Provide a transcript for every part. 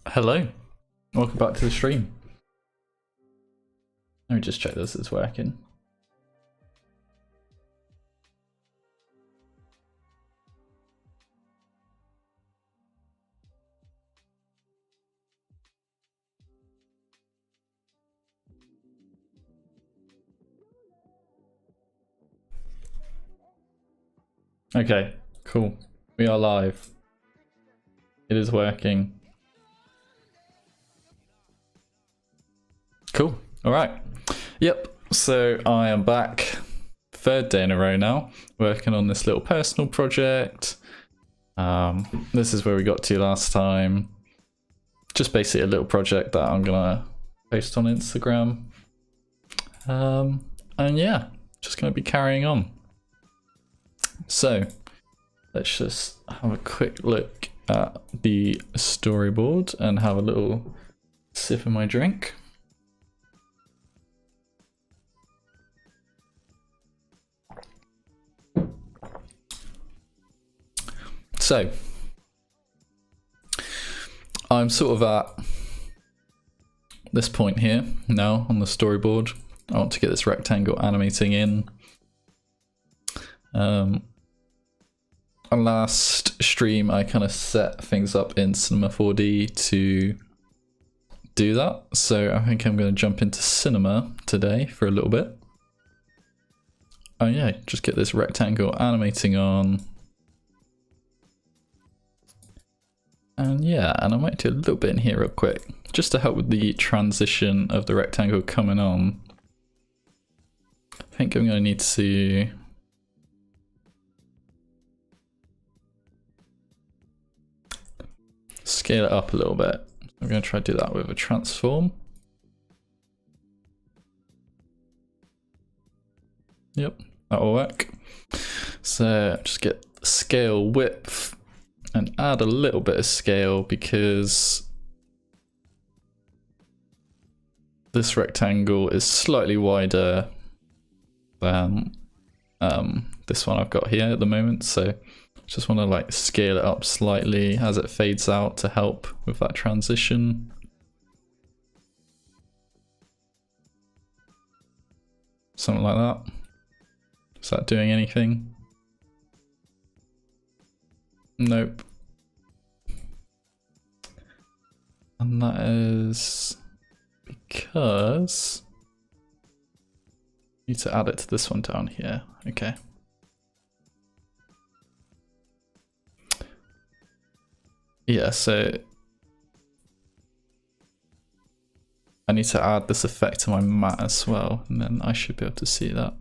Hello, welcome back to the stream. Let me just check this is working. Okay, cool. We are live. It is working. Cool. All right. Yep. So I am back. Third day in a row now, working on this little personal project. This is where we got to last time. Just basically a little project that I'm gonna post on Instagram. And yeah, just gonna be carrying on. So let's just have a quick look at the storyboard and have a little sip of my drink. So I'm sort of at this point here now on the storyboard. I want to get this rectangle animating in. Last stream I kind of set things up in Cinema 4D to do that, so I think I'm going to jump into Cinema today for a little bit. Oh yeah, just get this rectangle animating on. And yeah, and I might do a little bit in here real quick, just to help with the transition of the rectangle coming on. I think I'm going to need to scale it up a little bit. I'm going to try to do that with a transform. Yep, that will work. So just get scale width and add a little bit of scale because this rectangle is slightly wider than this one I've got here at the moment. So just want to like scale it up slightly as it fades out to help with that transition. Something like that. Is that doing anything? Nope. And that is because I need to add it to this one down here. Okay. Yeah, so I need to add this effect to my mat as well, and then I should be able to see that.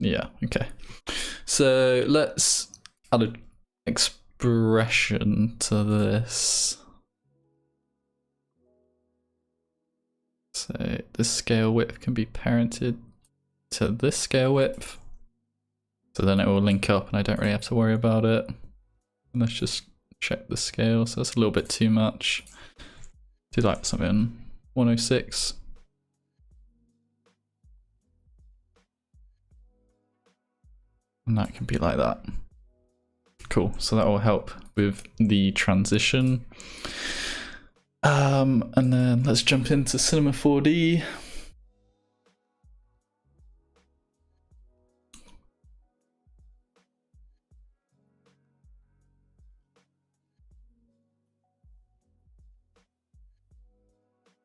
Yeah, okay. So let's add an expression to this. So this scale width can be parented to this scale width. So then it will link up and I don't really have to worry about it. And let's just check the scale. So that's a little bit too much. Do like something 106. And that can be like that. Cool, so that will help with the transition. And then let's jump into Cinema 4D.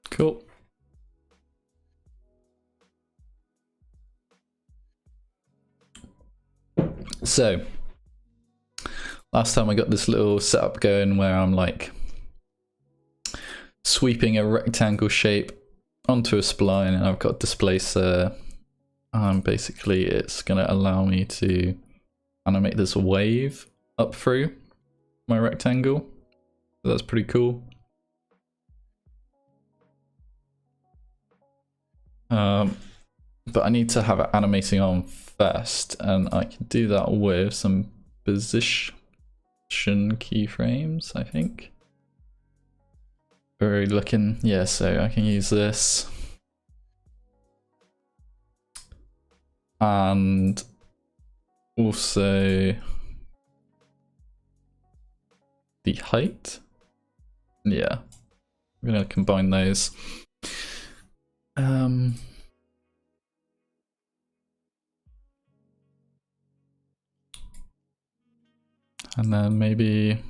Cool. So, last time I got this little setup going where I'm like sweeping a rectangle shape onto a spline and I've got displacer. Basically it's going to allow me to animate this wave up through my rectangle. So that's pretty cool. But I need to have it animating on first, and I can do that with some position keyframes, I think. Very looking, yeah, so I can use this. And also the height. Yeah, we're gonna combine those. And then maybe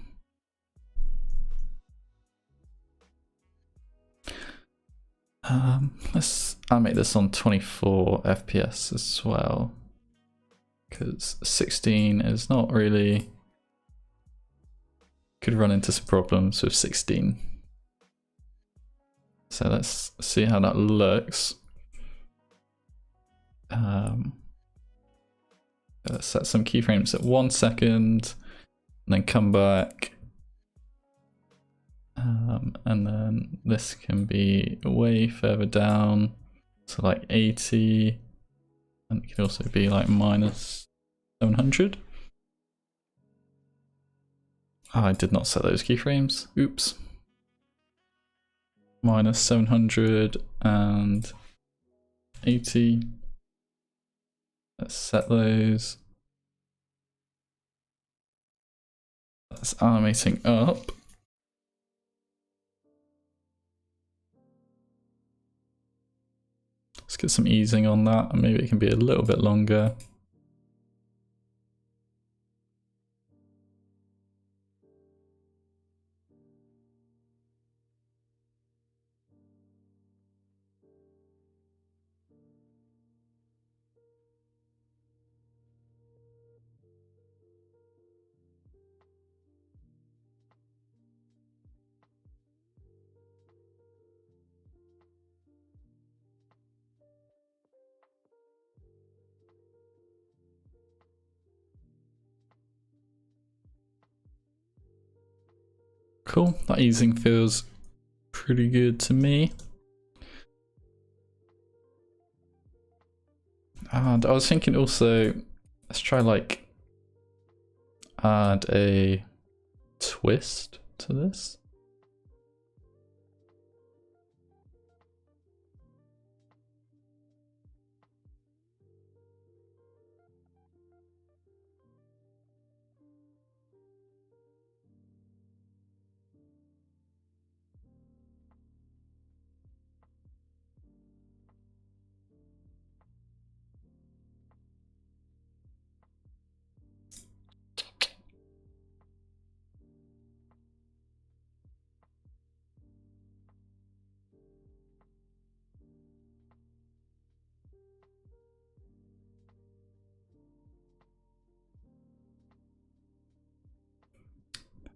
let's animate this on 24 FPS as well, because 16 is not really, could run into some problems with 16. So let's see how that looks. Let's set some keyframes at 1 second, and then come back. And then this can be way further down, so like 80, and it can also be like minus 700. Oh, I did not set those keyframes. Oops. Minus 780. Let's set those. That's animating up. Let's get some easing on that, and maybe it can be a little bit longer. Cool, that easing feels pretty good to me. And I was thinking also, let's try like add a twist to this.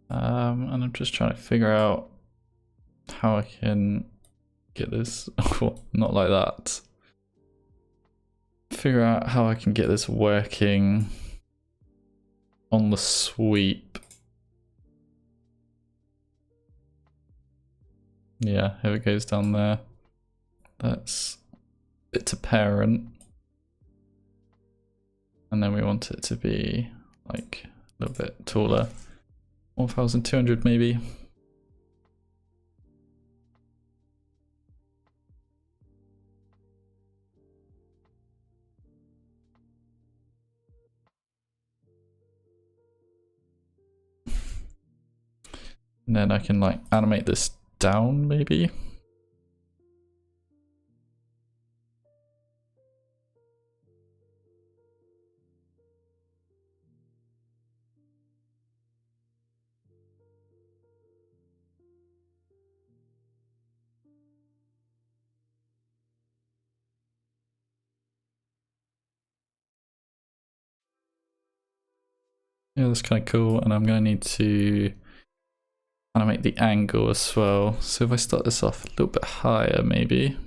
And I'm just trying to figure out how I can get this, not like that. Figure out how I can get this working on the sweep. Yeah, here it goes down there. That's it to parent. And then we want it to be like a little bit taller. 1200 maybe. And then I can like animate this down maybe. Yeah, that's kind of cool, and I'm going to need to animate the angle as well. So if I start this off a little bit higher, maybe.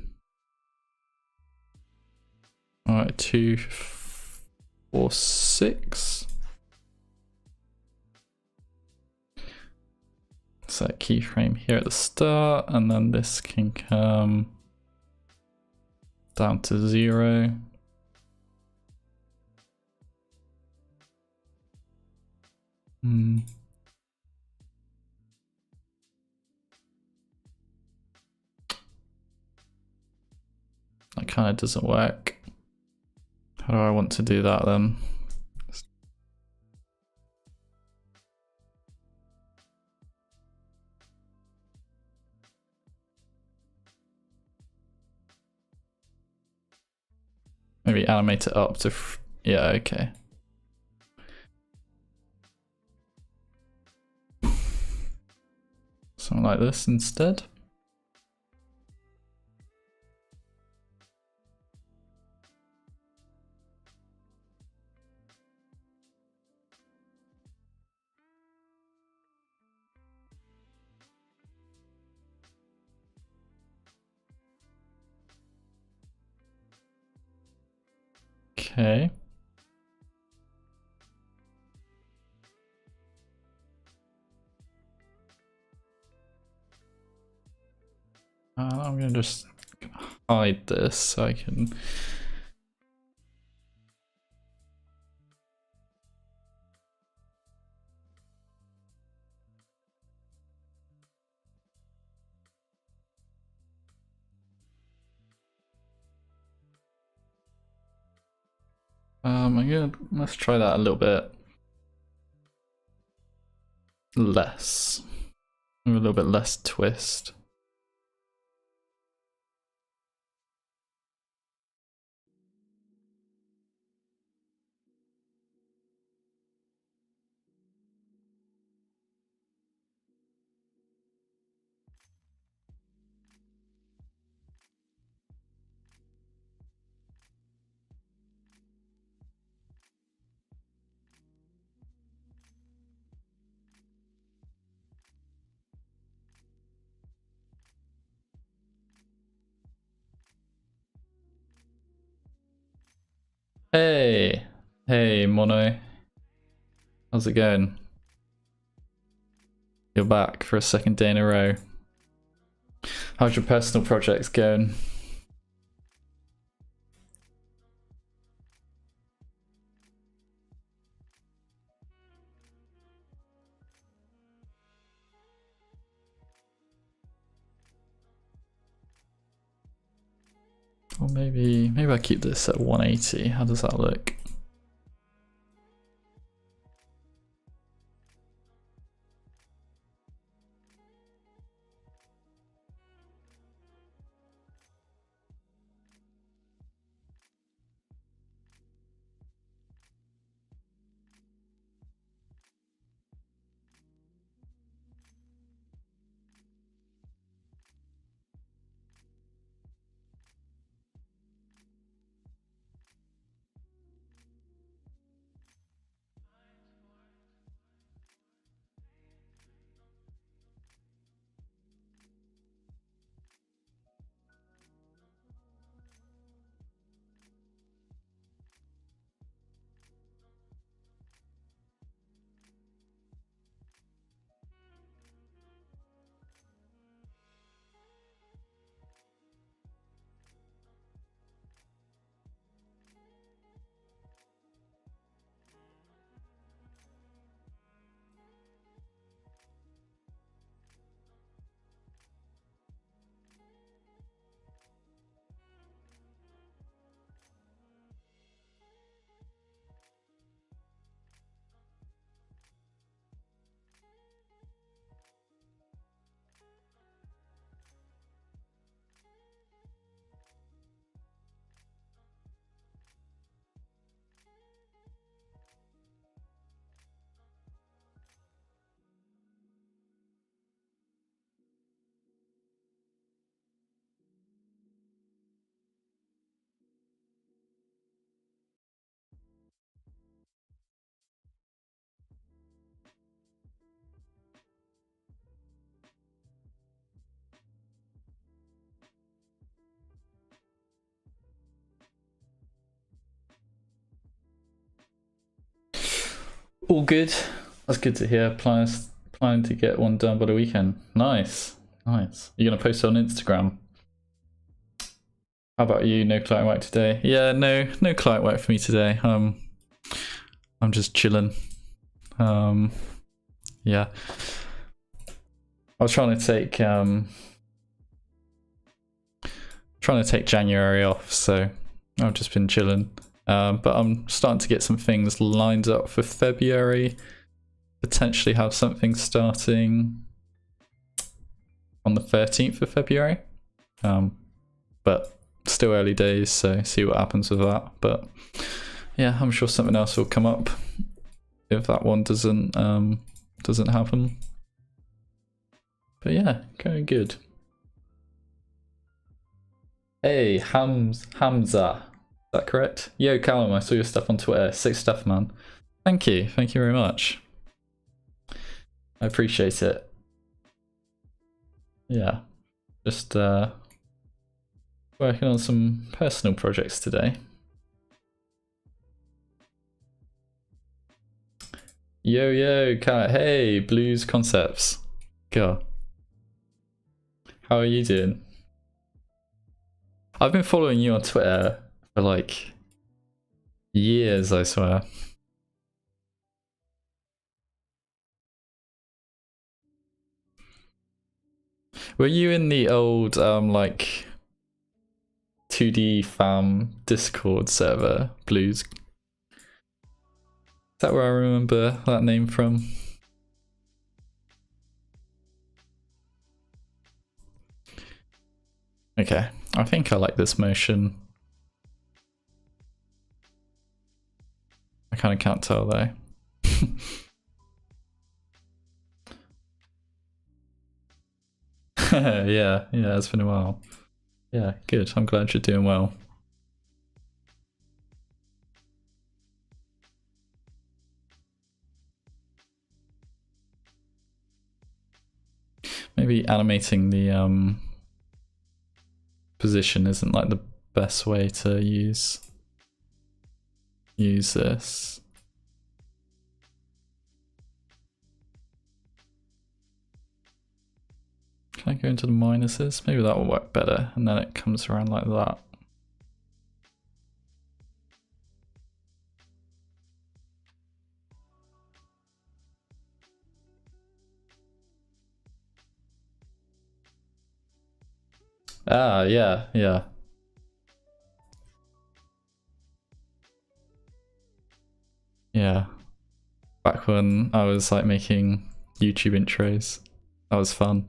Alright, 2, 4, 6. Set keyframe here at the start, and then this can come down to 0. That kind of doesn't work. How do I want to do that then? maybe animate it up to, yeah, okay. Something like this instead. Okay. I'm gonna just hide this so I can. Let's try that a little bit less. A little bit less twist. Hey, hey, Mono. How's it going? You're back for a second day in a row. How's your personal projects going? Or maybe I keep this at 180. How does that look? All good. That's good to hear. Planning to get one done by the weekend. Nice, nice. You're gonna post it on Instagram. How about you? No client work today? Yeah, no client work for me today. I'm just chilling. Yeah. I was trying to take January off, so I've just been chilling. But I'm starting to get some things lined up for February. Potentially have something starting on the 13th of February. But still early days, so see what happens with that. But yeah, I'm sure something else will come up if that one doesn't happen. But yeah, going good. Hey, Hamza, is that correct? Yo, Callum, I saw your stuff on Twitter. Sick stuff, man. Thank you very much. I appreciate it. Yeah, just working on some personal projects today. Yo, hey, Blues Concepts. Go. How are you doing? I've been following you on Twitter for like years, I swear. Were you in the old like 2D fam Discord server, Blues? Is that where I remember that name from? Okay, I think I like this motion. I kind of can't tell though. yeah, it's been a while. Yeah, good. I'm glad you're doing well. Maybe animating the position isn't like the best way to use this. Can I go into the minuses? Maybe that will work better, and then it comes around like that. Ah, yeah. Yeah. Back when I was like making YouTube intros. That was fun.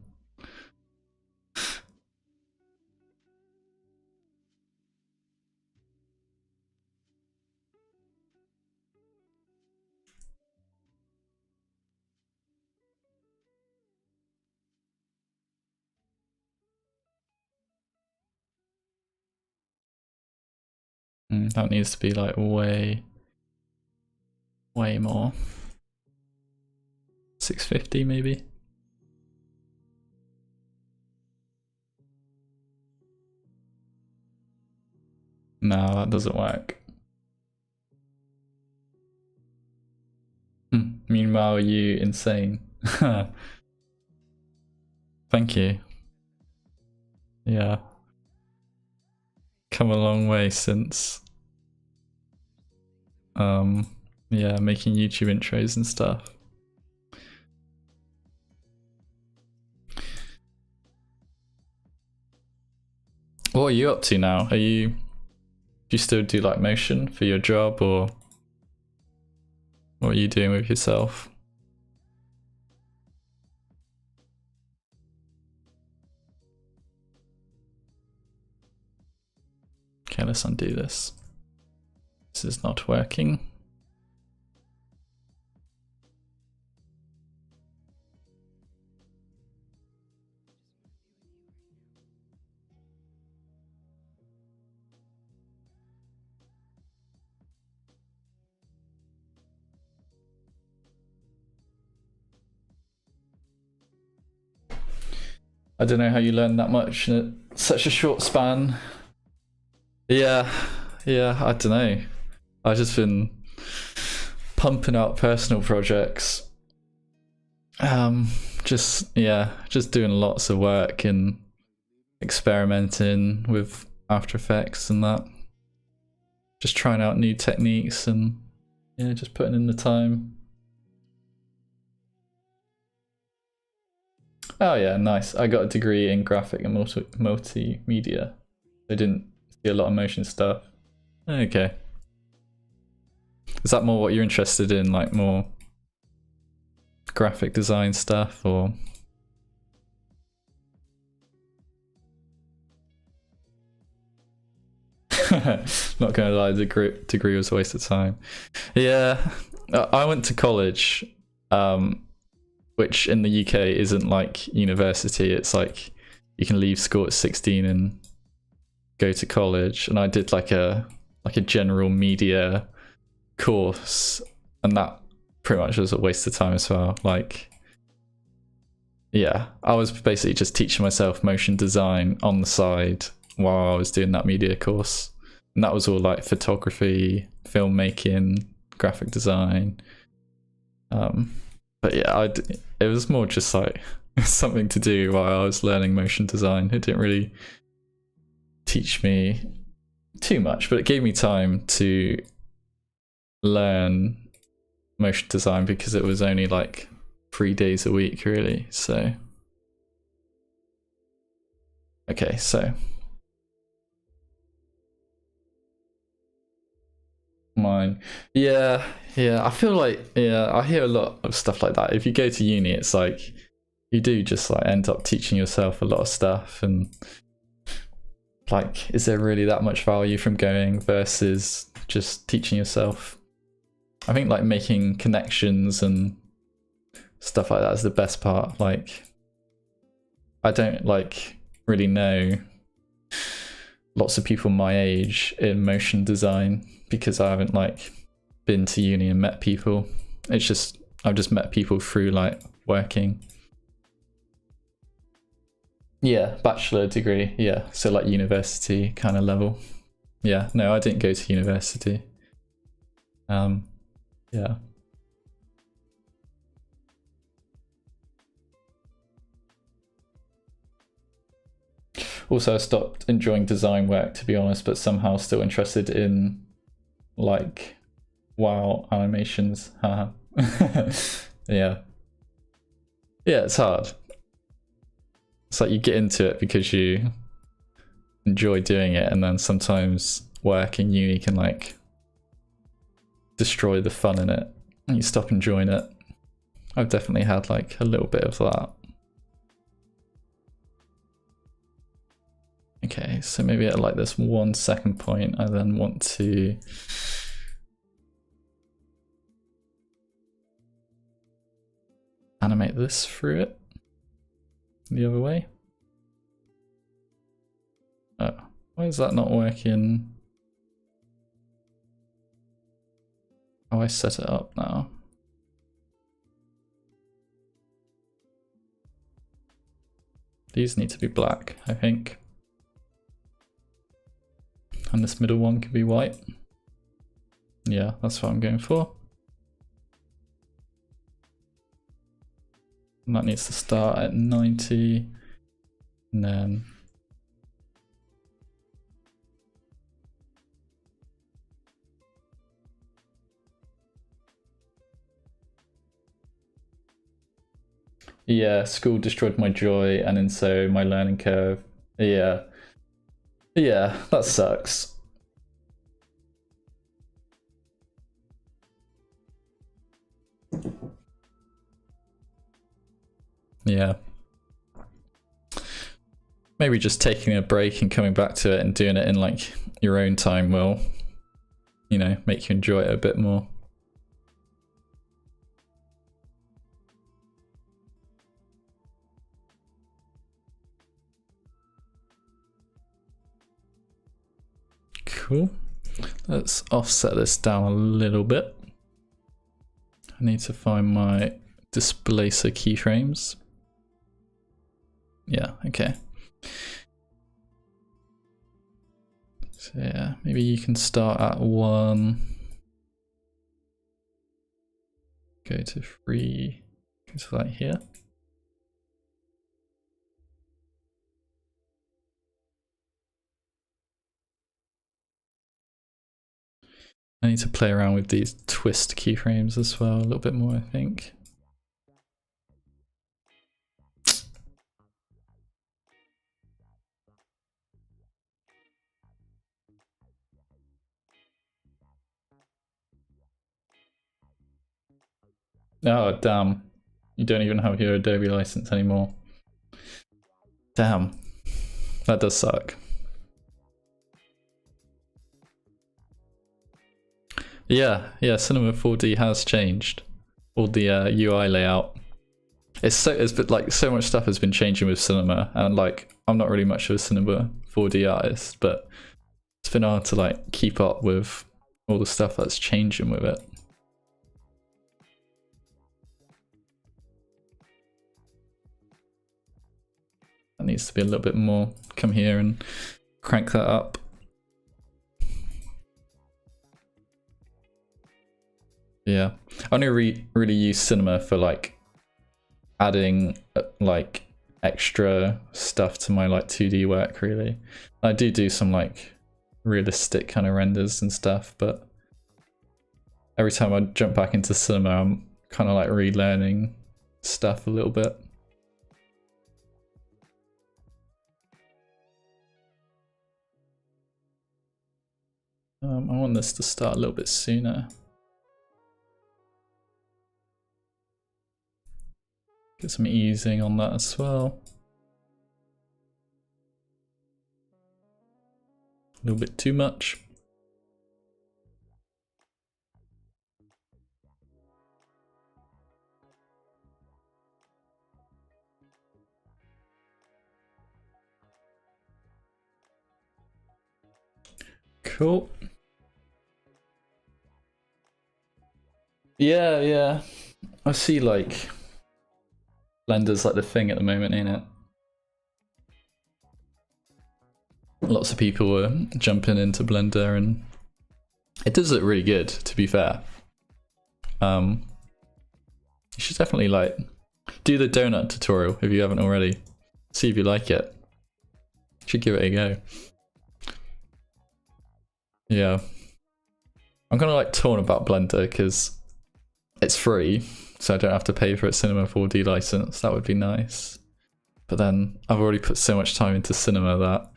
That needs to be like way more. 650 maybe. No, that doesn't work. Meanwhile, are you insane? Thank you. Yeah. Come a long way since yeah, making YouTube intros and stuff. What are you up to now? Do you still do like motion for your job, or what are you doing with yourself? Okay, let's undo this. This is not working. I don't know how you learn that much in such a short span. Yeah, I don't know. I've just been pumping out personal projects. Just doing lots of work and experimenting with After Effects and that. Just trying out new techniques and yeah, just putting in the time. Oh yeah, nice. I got a degree in graphic and multimedia. I didn't see a lot of motion stuff. Okay. Is that more what you're interested in, like more graphic design stuff, or? Not gonna lie, the degree was a waste of time. Yeah, I went to college, which in the UK isn't like university. It's like you can leave school at 16 and go to college. And I did like a general media course, and that pretty much was a waste of time as well. Like, yeah, I was basically just teaching myself motion design on the side while I was doing that media course. And that was all like photography, filmmaking, graphic design. But yeah, it was more just like something to do while I was learning motion design. It didn't really teach me too much, but it gave me time to learn motion design because it was only like 3 days a week, really. So, okay, so mine, yeah, I feel like, yeah, I hear a lot of stuff like that. If you go to uni, it's like you do just like end up teaching yourself a lot of stuff, and like, is there really that much value from going versus just teaching yourself? I think like making connections and stuff like that is the best part. Like, I don't like really know lots of people my age in motion design because I haven't like been to uni and met people. It's just, I've just met people through like working. Yeah, bachelor degree, yeah, so like university kind of level. Yeah, no, I didn't go to university. Yeah. Also, I stopped enjoying design work, to be honest, but somehow still interested in like WoW animations. Haha. Yeah. Yeah, it's hard. It's like you get into it because you enjoy doing it, and then sometimes work in uni can like destroy the fun in it and you stop enjoying it. I've definitely had like a little bit of that. Okay, so maybe at like this 1 second point, I then want to animate this through it the other way. Oh, why is that not working? Oh, I set it up now. These need to be black, I think. And this middle one could be white. Yeah, that's what I'm going for. And that needs to start at 90, and then yeah, school destroyed my joy, and then so my learning curve. Yeah. Yeah, that sucks. Yeah. Maybe just taking a break and coming back to it and doing it in like your own time will, you know, make you enjoy it a bit more. Cool. Let's offset this down a little bit. I need to find my displacer keyframes. Yeah, okay. So yeah, maybe you can start at 1. Go to 3. Go to like here. I need to play around with these twist keyframes as well a little bit more, I think. Oh, damn. You don't even have your Adobe license anymore. Damn. That does suck. Yeah, Cinema 4D has changed. All the UI layout. It's been, like, so much stuff has been changing with Cinema, and like I'm not really much of a Cinema 4D artist, but it's been hard to like keep up with all the stuff that's changing with it. That needs to be a little bit more. Come here and crank that up. Yeah, I only really use Cinema for like adding like extra stuff to my like 2D work. Really, I do some like realistic kind of renders and stuff, but every time I jump back into Cinema, I'm kind of like relearning stuff a little bit. I want this to start a little bit sooner. Get some easing on that as well. A little bit too much. Cool. Yeah. I see like Blender's like the thing at the moment, ain't it? Lots of people were jumping into Blender, and it does look really good, to be fair. You should definitely like do the donut tutorial if you haven't already. See if you like it. Should give it a go. Yeah. I'm kind of like torn about Blender because it's free, so I don't have to pay for a Cinema 4D license. That would be nice. But then I've already put so much time into Cinema that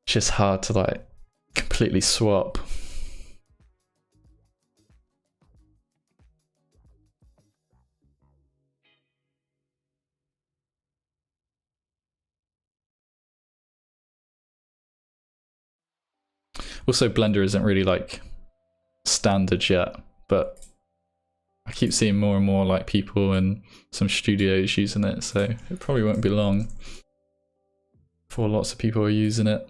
it's just hard to like completely swap. Also, Blender isn't really like standard yet, but I keep seeing more and more like people and some studios using it, so it probably won't be long before lots of people are using it.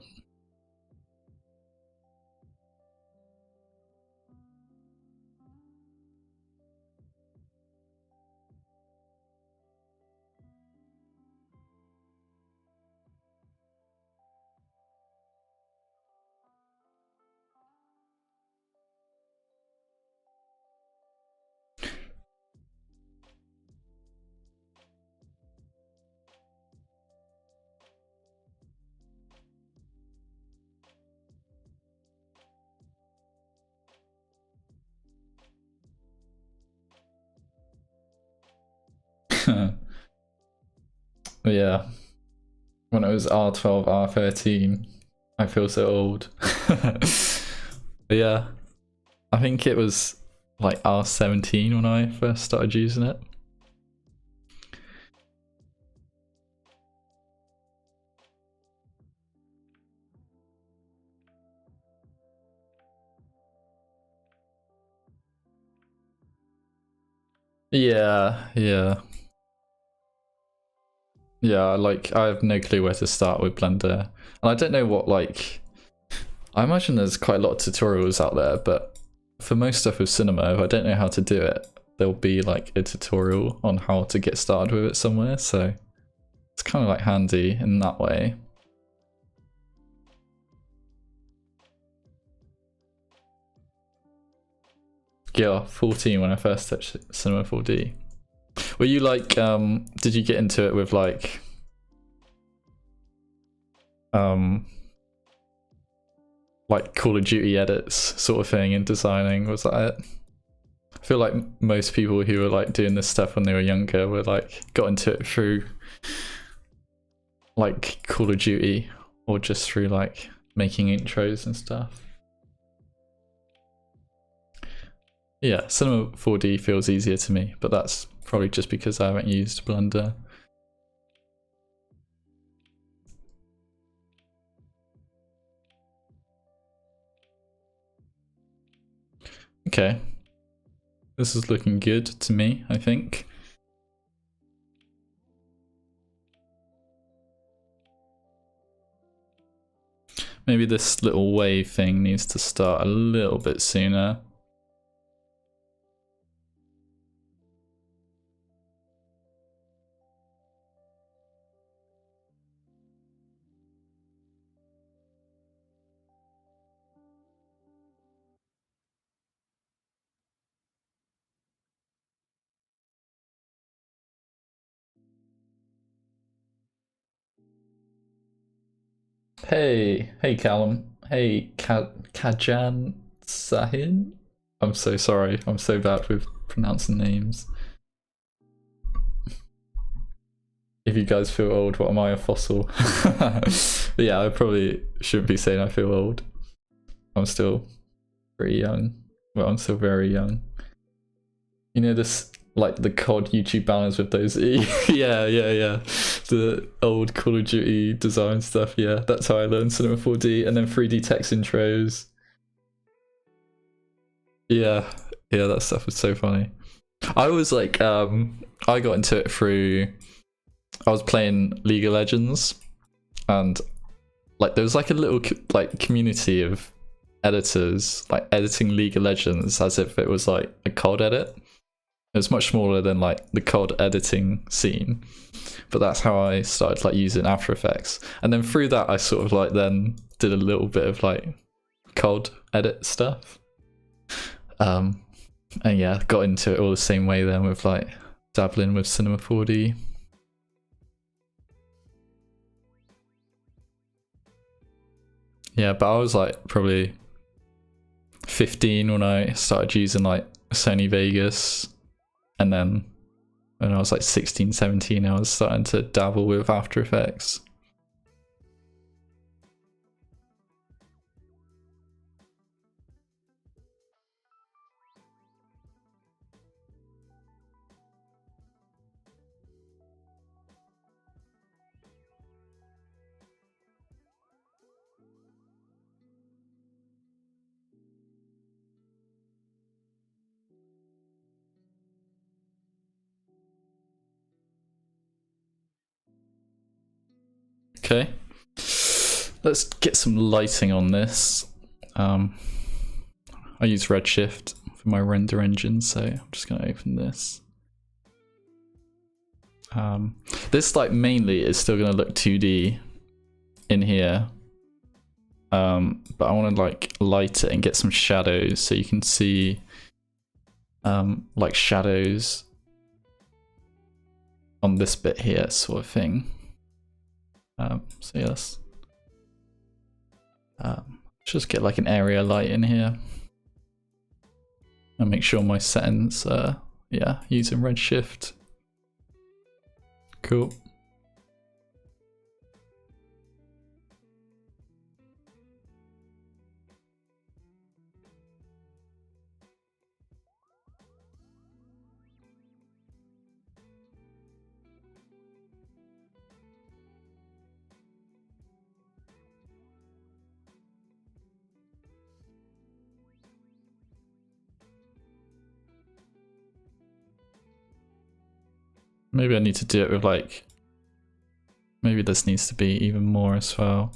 Yeah, when it was R12, R13, I feel so old. But yeah, I think it was like R17 when I first started using it. Yeah. Like I have no clue where to start with Blender, and I don't know what like. I imagine there's quite a lot of tutorials out there, but for most stuff with Cinema, if I don't know how to do it, there'll be like a tutorial on how to get started with it somewhere, so it's kind of like handy in that way. Yeah, 14 when I first touched Cinema 4D. Were you like, did you get into it with like, like Call of Duty edits sort of thing in designing? Was that it? I feel like most people who were like doing this stuff when they were younger were like got into it through like Call of Duty or just through like making intros and stuff. Yeah, Cinema 4D feels easier to me, but that's probably just because I haven't used Blender. Okay. This is looking good to me, I think. Maybe this little wave thing needs to start a little bit sooner. Hey Callum. Hey Kajan Sahin. I'm so sorry. I'm so bad with pronouncing names. If you guys feel old, what am I, a fossil? But yeah, I probably shouldn't be saying I feel old. I'm still pretty young. Well, I'm still very young. You know this, like the COD YouTube banners with those yeah. The old Call of Duty design stuff, yeah. That's how I learned Cinema 4D, and then 3D text intros. Yeah, that stuff was so funny. I was like, I got into it through, I was playing League of Legends, and like there was like a little like community of editors like editing League of Legends as if it was like a COD edit. It was much smaller than like the COD editing scene, but that's how I started like using After Effects, and then through that I sort of like then did a little bit of like COD edit stuff. And yeah, got into it all the same way then with like dabbling with Cinema 4D. Yeah, but I was like probably 15 when I started using like Sony Vegas, and then when I was like 16, 17 I was starting to dabble with After Effects. Okay, let's get some lighting on this. I use Redshift for my render engine, so I'm just going to open this. This like mainly is still going to look 2D in here, but I want to like light it and get some shadows so you can see like shadows on this bit here, sort of thing. So yes, just get like an area light in here and make sure my settings are using Redshift. Cool. Maybe I need to do it with like, maybe this needs to be even more as well.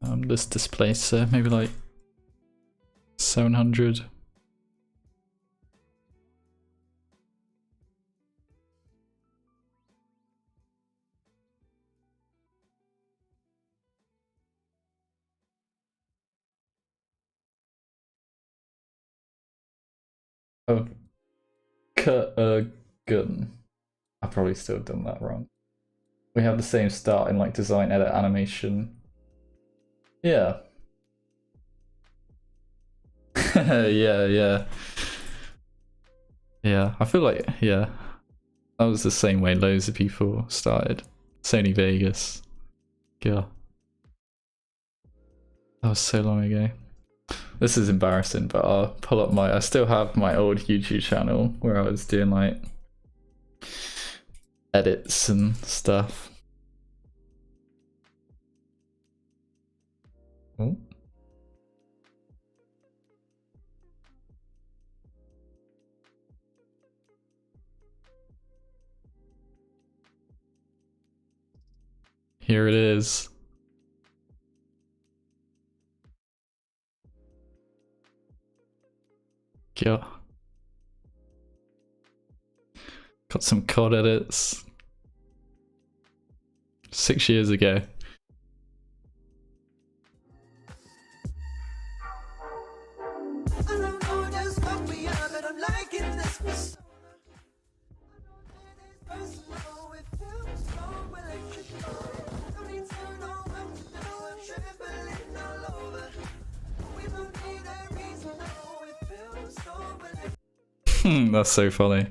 This displacer, maybe like 700. Of gun. I probably still done that wrong. We have the same start in like design, edit, animation. Yeah. yeah. I feel like, yeah, that was the same way loads of people started. Sony Vegas. Yeah. That was so long ago. This is embarrassing, but I'll pull up I still have my old YouTube channel where I was doing like edits and stuff. Oh. Here it is. Yeah. Got some COD edits. 6 years ago. That's so funny.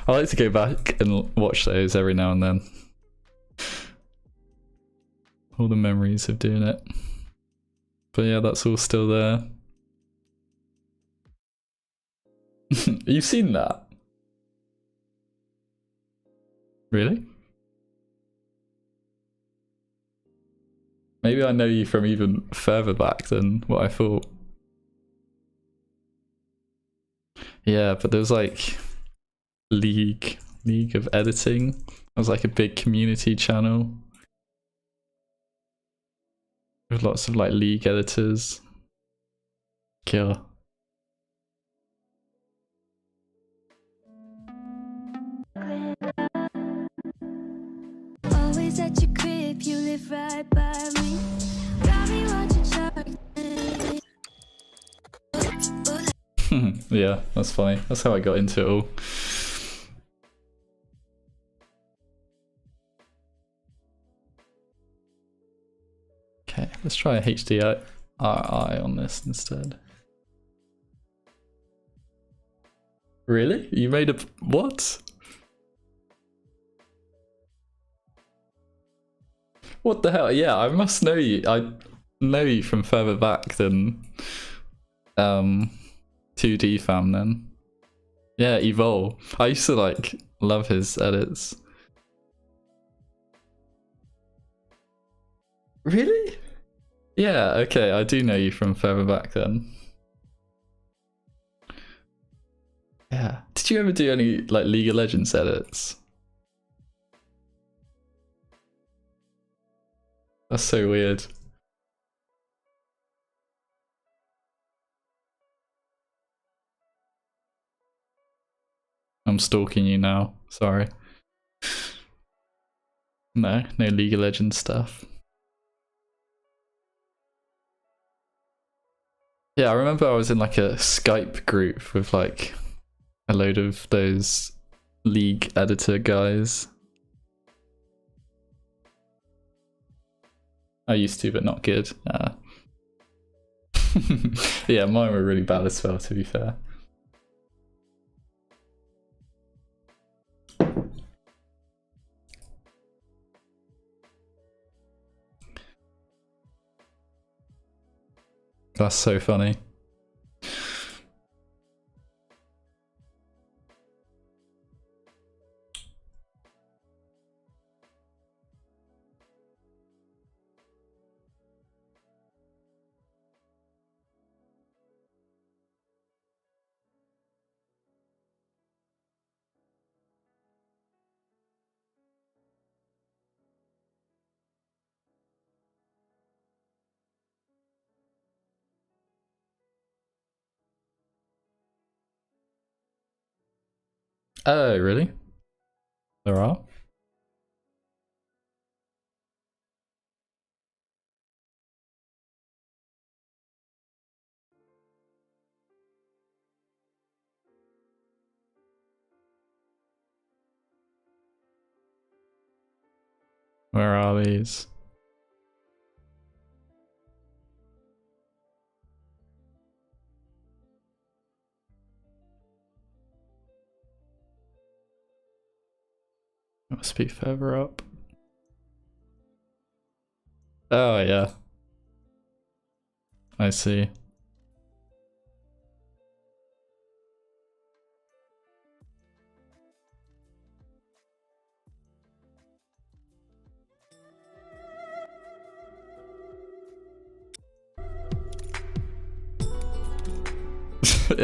I like to go back and watch those every now and then. All the memories of doing it. But yeah, that's all still there. You've seen that? Really? Maybe I know you from even further back than what I thought. Yeah, but there was like League of Editing. It was like a big community channel with lots of like League editors. Killer. Always at your crib, you live right by me. Got me watching Shark Tank. Yeah, that's funny. That's how I got into it all. Okay, let's try a HDRI on this instead. Really? You made a what? What the hell? Yeah, I must know you. I know you from further back than 2D fam then. Yeah, Evol. I used to like love his edits. Really? Yeah, okay, I do know you from further back then. Yeah. Did you ever do any like League of Legends edits? That's so weird. I'm stalking you now. Sorry. No League of Legends stuff. Yeah, I remember I was in like a Skype group with like a load of those League editor guys. I used to, but not good. Yeah, mine were really bad as well, to be fair. That's so funny. Oh, really? There are? Where are these? Must be further up. Oh, yeah. I see.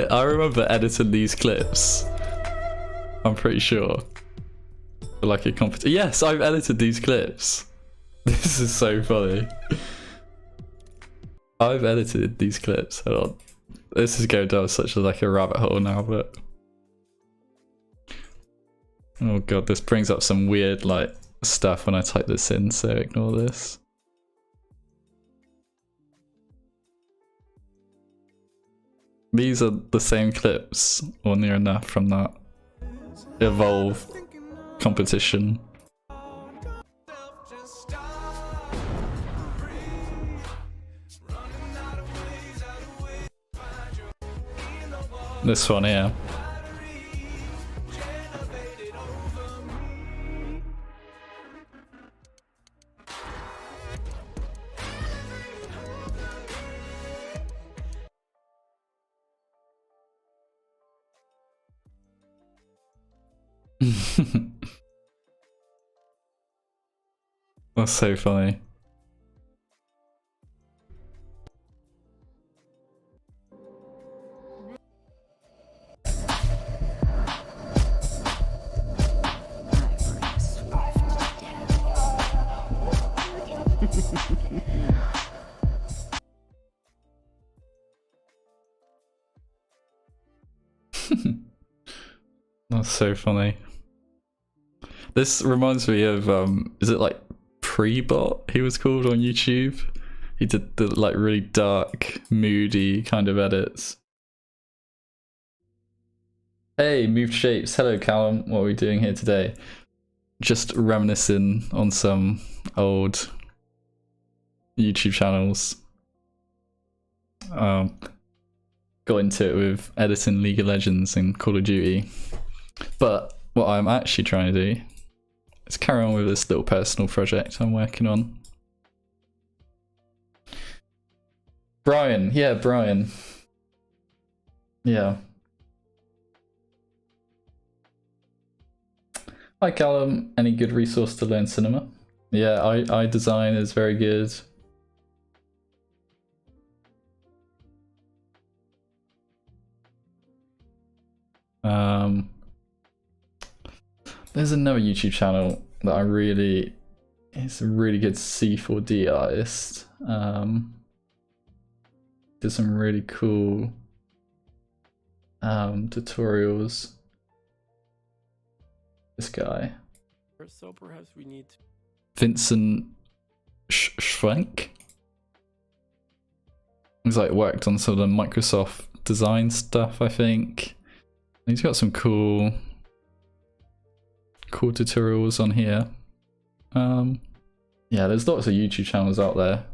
I remember editing these clips. I'm pretty sure. For like a competition. Yes, I've edited these clips. This is so funny. I've edited these clips. Hold on. This is going down such a rabbit hole now, but oh god, this brings up some weird like stuff when I type this in, so ignore this. These are the same clips, or near enough, from that Evolve competition. This one here. That's so funny. That's so funny. This reminds me of is it like Pre-Bot he was called on YouTube? He did the like really dark, moody kind of edits. Hey, Moved Shapes. Hello Callum, what are we doing here today? Just reminiscing on some old YouTube channels. Got into it with editing League of Legends and Call of Duty. But what I'm actually trying to do is carry on with this little personal project I'm working on. Brian, yeah, Brian. Yeah. Hi Callum, any good resource to learn cinema? Yeah, iDesign is very good. There's another YouTube channel that I really, it's a really good C4D artist. Does some really cool tutorials. This guy. So perhaps we need Vincent Schwenk. He's like worked on some of the Microsoft design stuff, I think. He's got some cool tutorials on here. Yeah, there's lots of YouTube channels out there.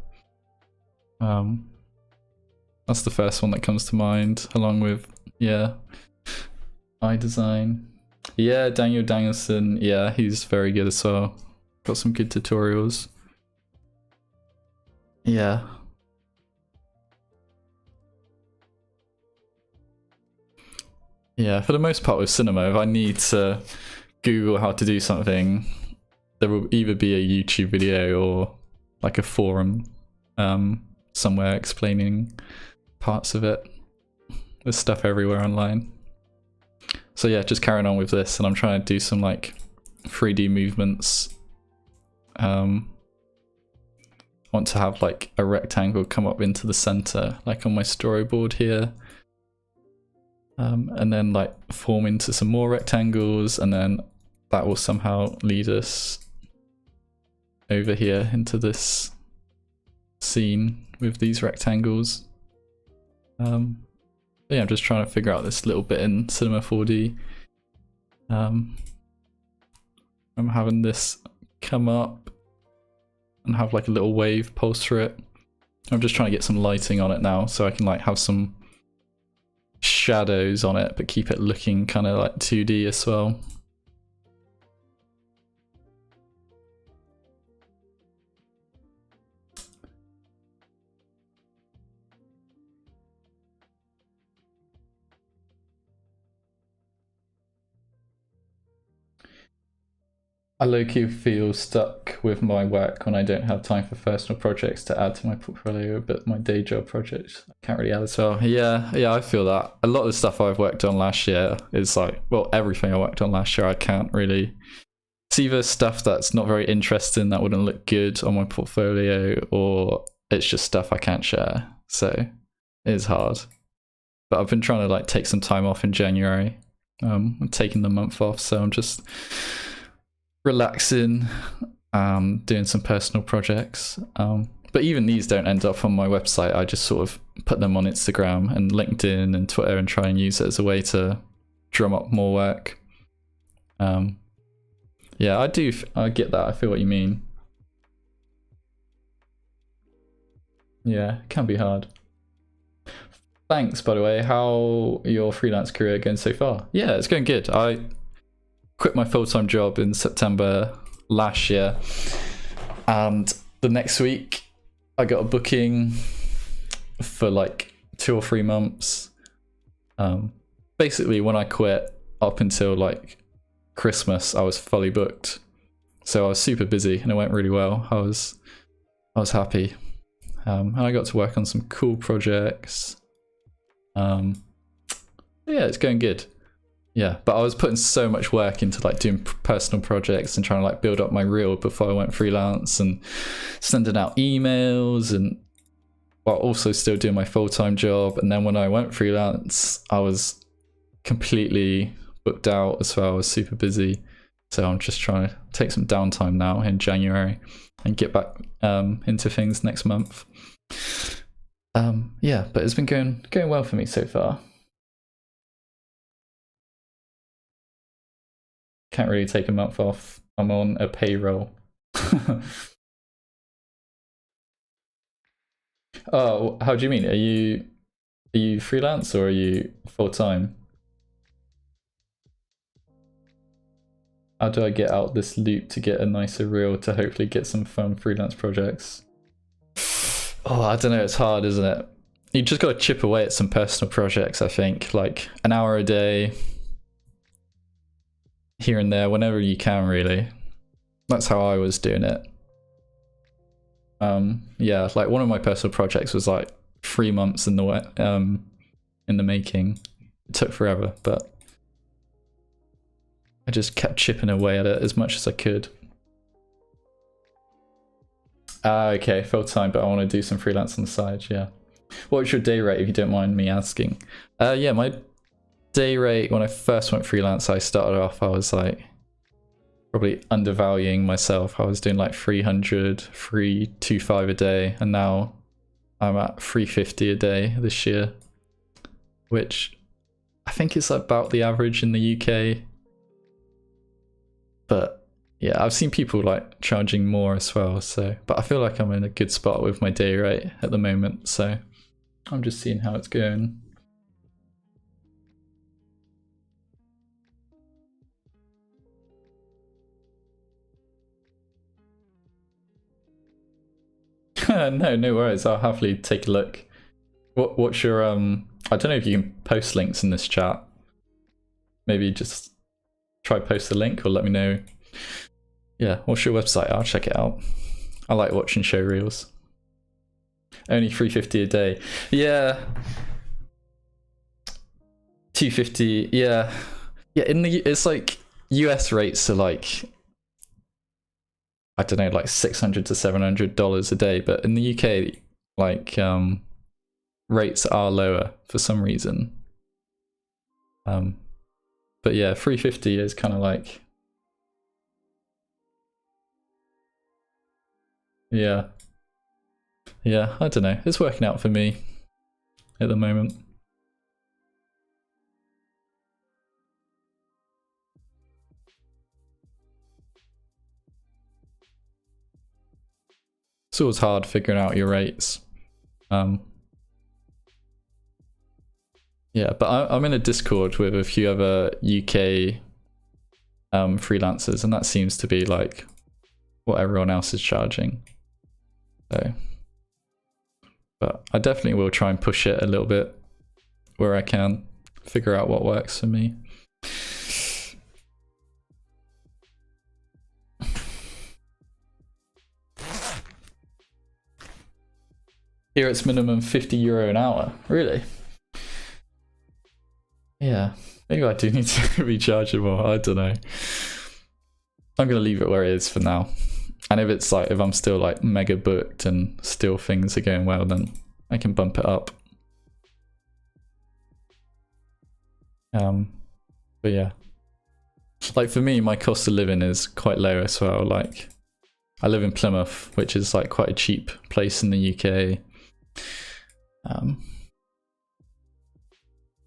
That's the first one that comes to mind, along with, yeah, iDesign. Yeah, Daniel Danielson, yeah, he's very good as well. Got some good tutorials. Yeah. Yeah, for the most part with cinema, if I need to Google how to do something, there will either be a YouTube video or like a forum somewhere explaining parts of it. There's stuff everywhere online. So yeah, just carrying on with this, and I'm trying to do some like 3D movements. I want to have like a rectangle come up into the center, like on my storyboard here. And then like form into some more rectangles, and then that will somehow lead us over here into this scene with these rectangles. Yeah, I'm just trying to figure out this little bit in Cinema 4D. I'm having this come up and have like a little wave pulse through it. I'm just trying to get some lighting on it now, so I can like have some shadows on it, but keep it looking kind of like 2D as well. I low-key feel stuck with my work when I don't have time for personal projects to add to my portfolio, but my day job projects I can't really add as well. Yeah, I feel that. A lot of the stuff I've worked on last year is like, well, everything I worked on last year I can't really it's either stuff that's not very interesting that wouldn't look good on my portfolio, or it's just stuff I can't share. So it is hard. But I've been trying to like take some time off in January. I'm taking the month off, so I'm just relaxing, doing some personal projects. But even these don't end up on my website. I just sort of put them on Instagram and LinkedIn and Twitter and try and use it as a way to drum up more work. Yeah, I get that. I feel what you mean. Yeah, it can be hard. Thanks, by the way. How your freelance career going so far? Yeah, it's going good. I quit my full-time job in September last year, and the next week I got a booking for like 2 or 3 months. Basically, when I quit, up until like Christmas, I was fully booked, so I was super busy and it went really well. I was happy, and I got to work on some cool projects. Yeah, it's going good. Yeah, but I was putting so much work into like doing personal projects and trying to like build up my reel before I went freelance, and sending out emails, and while also still doing my full-time job. And then when I went freelance, I was completely booked out as well. I was super busy, so I'm just trying to take some downtime now in January and get back into things next month. Yeah, but it's been going well for me so far. Can't really take a month off. I'm on a payroll. Oh, how do you mean? Are you freelance or are you full-time? How do I get out this loop to get a nicer reel to hopefully get some fun freelance projects? Oh, I don't know, it's hard, isn't it? You just got to chip away at some personal projects, I think. Like an hour a day, here and there, whenever you can, really. That's how I was doing it. Yeah, like one of my personal projects was like 3 months in the making. It took forever, but I just kept chipping away at it as much as I could. Okay, full time, but I want to do some freelance on the side. Yeah. What was your day rate, if you don't mind me asking? Yeah, my day rate when I first went freelance, I started off, I was like probably undervaluing myself. I was doing like 325 a day, and now I'm at 350 a day this year, which I think is about the average in the UK. But yeah, I've seen people like charging more as well, so, but I feel like I'm in a good spot with my day rate at the moment, so I'm just seeing how it's going. No worries. I'll happily take a look. What's your I don't know if you can post links in this chat. Maybe just try post the link, or let me know. Yeah, what's your website? I'll check it out. I like watching show reels. Only 350 a day. Yeah. 250. Yeah. Yeah. It's like US rates are like, I don't know, like $600 to $700 a day, but in the UK, like rates are lower for some reason. But yeah, 350 is kind of like, yeah, I don't know. It's working out for me at the moment. It's always hard figuring out your rates. Yeah, but I'm in a Discord with a few other UK freelancers, and that seems to be like what everyone else is charging. So, but I definitely will try and push it a little bit where I can, figure out what works for me. Here it's minimum €50 an hour. Really? Yeah, maybe I do need to recharge it more. I don't know. I'm gonna leave it where it is for now. And if it's like, if I'm still like mega booked and still things are going well, then I can bump it up. But yeah, like for me, my cost of living is quite low as well. Like I live in Plymouth, which is like quite a cheap place in the UK.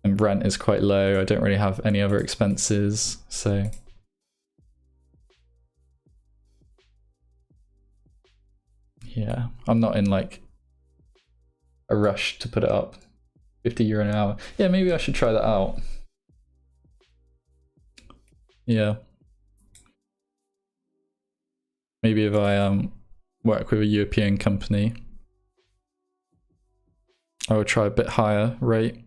And rent is quite low. I don't really have any other expenses, so yeah, I'm not in like a rush to put it up. €50 an hour. Yeah, maybe I should try that out. Yeah. Maybe if I work with a European company, I will try a bit higher rate.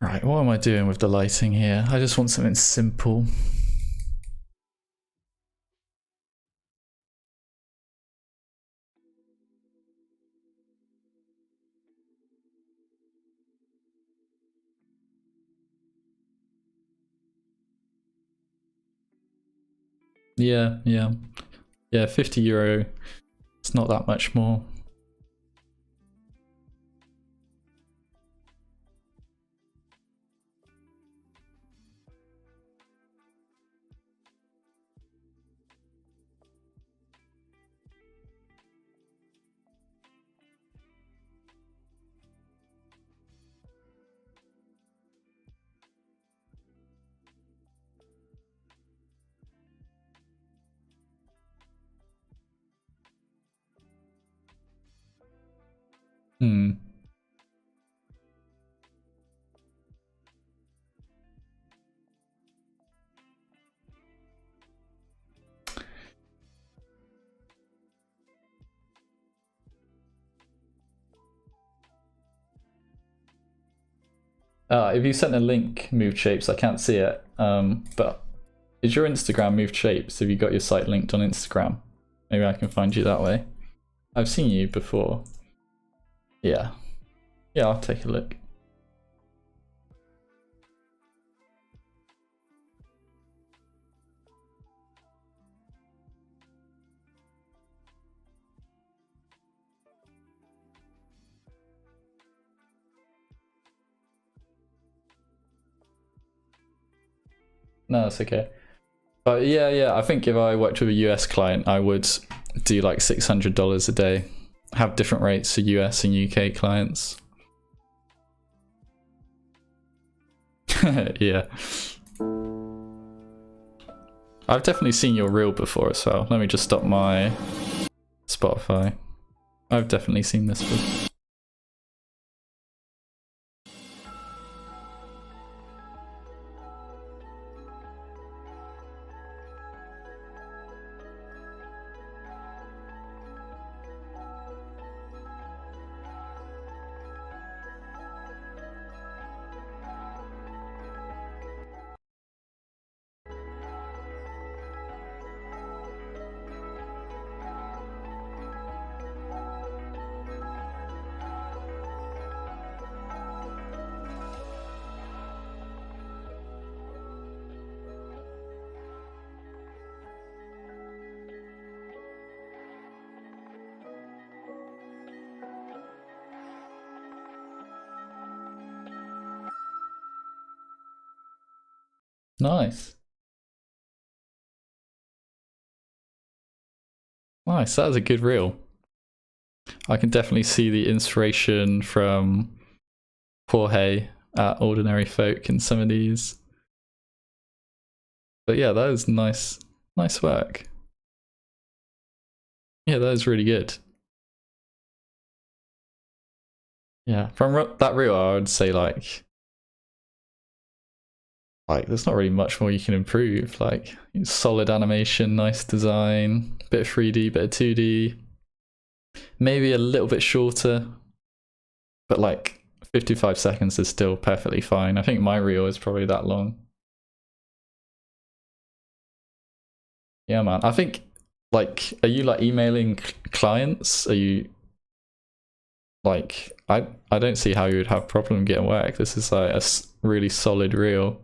Right, what am I doing with the lighting here? I just want something simple. Yeah, €50. It's not that much more. If you sent a link, Moved Shapes, I can't see it. But is your Instagram Moved Shapes? Have you got your site linked on Instagram? Maybe I can find you that way. I've seen you before. Yeah. Yeah, I'll take a look. No, that's okay. But yeah, I think if I worked with a US client, I would do like $600 a day. Have different rates for US and UK clients. Yeah. I've definitely seen your reel before as well. Let me just stop my Spotify. I've definitely seen this before. Nice. Nice, that was a good reel. I can definitely see the inspiration from Jorge at Ordinary Folk in some of these. But yeah, that was nice work. Yeah, that was really good. Yeah, from that reel, I would say like there's not really much more you can improve. Like solid animation, nice design, bit of 3D, bit of 2D. Maybe a little bit shorter, but like 55 seconds is still perfectly fine. I think my reel is probably that long. Yeah, man. I think like, are you like emailing clients? Are you like I don't see how you would have a problem getting work. This is like a really solid reel.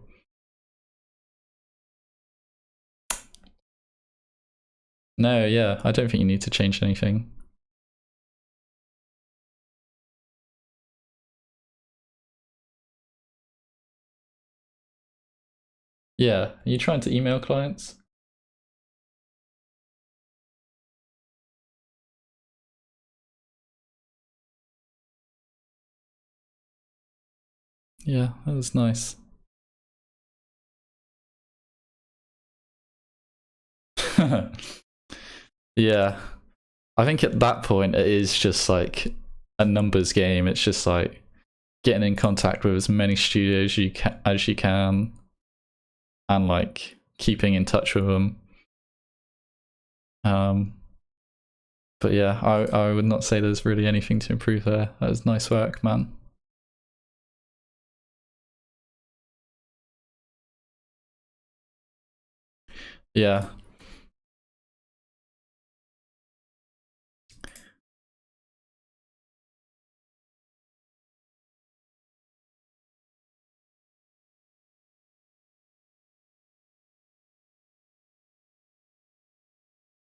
No, yeah, I don't think you need to change anything. Yeah, are you trying to email clients? Yeah, that was nice. Yeah, I think at that point it is just like a numbers game. It's just like getting in contact with as many studios as you can, and like keeping in touch with them. But yeah, I would not say there's really anything to improve there. That was nice work, man. Yeah.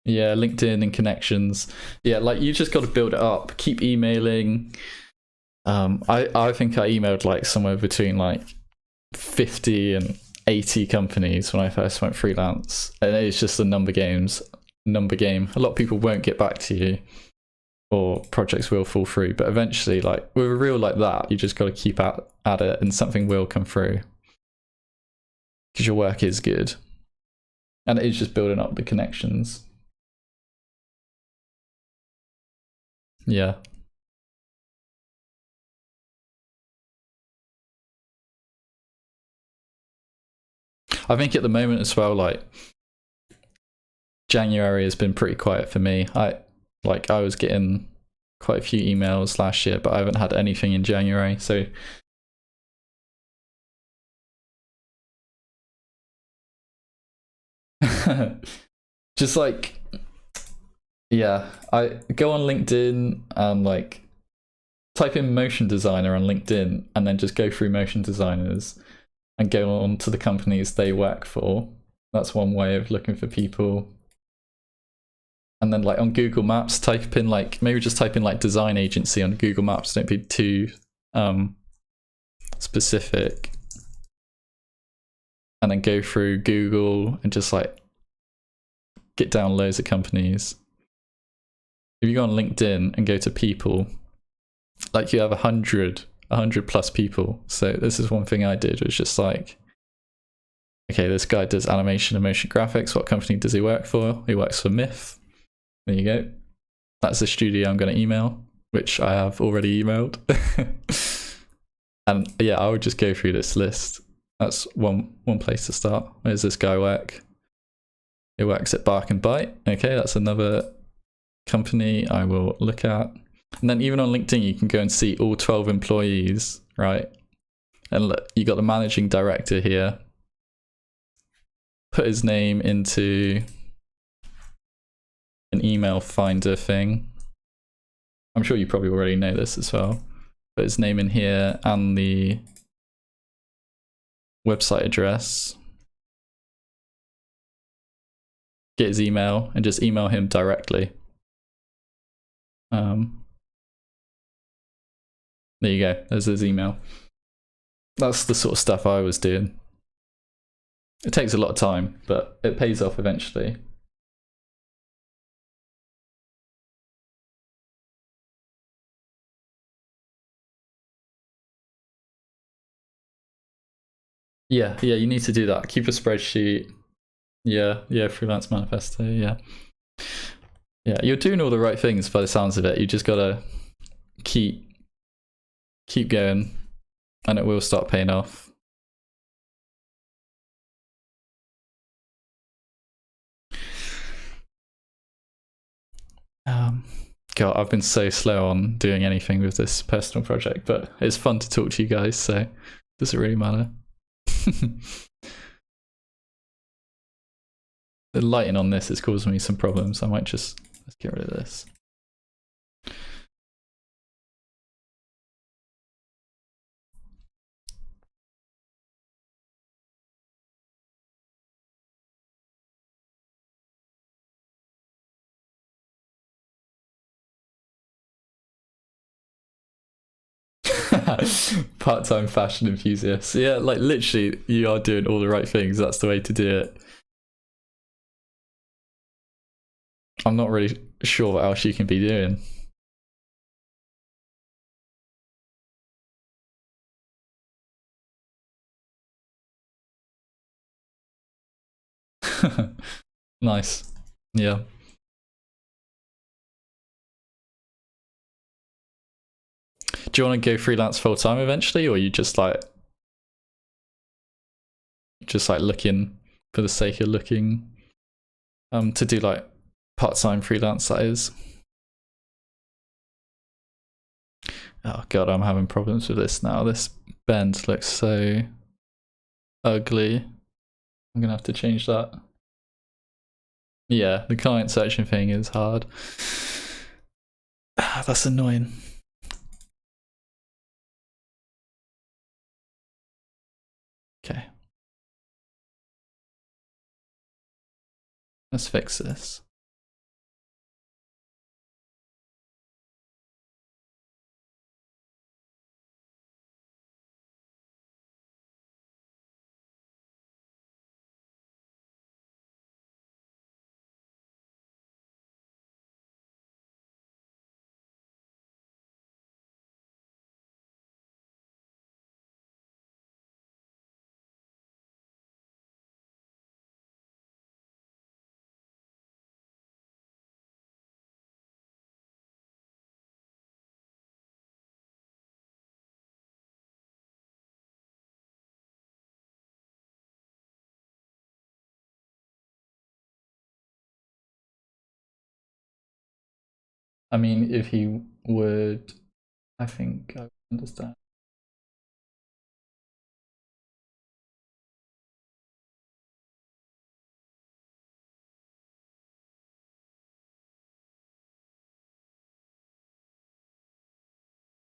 Yeah, LinkedIn and connections. Yeah, like you just got to build it up. Keep emailing. I think I emailed like somewhere between like 50 and 80 companies when I first went freelance, and it's just a number game. A lot of people won't get back to you, or projects will fall through. But eventually, like with a reel like that, you just got to keep at it, and something will come through because your work is good, and it is just building up the connections. Yeah. I think at the moment as well, like January has been pretty quiet for me. I was getting quite a few emails last year, but I haven't had anything in January. So just like, yeah, I go on LinkedIn and like type in motion designer on LinkedIn, and then just go through motion designers and go on to the companies they work for. That's one way of looking for people. And then like on Google Maps, type in like, maybe just type in like design agency on Google Maps. Don't be too specific. And then go through Google and just like get down loads of companies. If you go on LinkedIn and go to people, like you have 100 plus people. So this is one thing I did, was just like, okay, this guy does animation and motion graphics. What company does he work for? He works for Myth. There you go. That's the studio I'm going to email, which I have already emailed. And yeah, I would just go through this list. That's one place to start. Where does this guy work? He works at Bark and Bite. Okay, that's another company I will look at. And then even on LinkedIn, you can go and see all 12 employees, right? And look, you got the managing director here. Put his name into an email finder thing. I'm sure you probably already know this as well. Put his name in here and the website address. Get his email and just email him directly. There you go, there's his email. That's the sort of stuff I was doing. It takes a lot of time, but it pays off eventually. Yeah, you need to do that. Keep a spreadsheet. Yeah, freelance manifesto, yeah. Yeah, you're doing all the right things by the sounds of it. You just gotta keep going, and it will start paying off. God, I've been so slow on doing anything with this personal project, but it's fun to talk to you guys, so does it really matter? The lighting on this is causing me some problems. I might just, let's get rid of this. Part-time fashion enthusiast. Yeah, like literally, you are doing all the right things. That's the way to do it. I'm not really sure what else you can be doing. Nice. Yeah. Do you want to go freelance full time eventually, or you just like looking for the sake of looking to do like part-time freelance, that is? Oh god, I'm having problems with this now. This bend looks so ugly. I'm gonna have to change that. Yeah, the client searching thing is hard. That's annoying. Okay. Let's fix this. I mean, if he would, I think I would understand.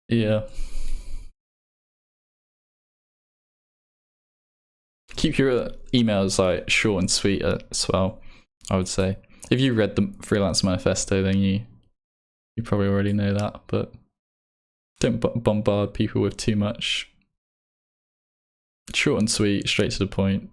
Yeah. Keep your emails like short and sweet as well, I would say. If you read the freelance manifesto, then you probably already know that, but don't bombard people with too much. Short and sweet, straight to the point.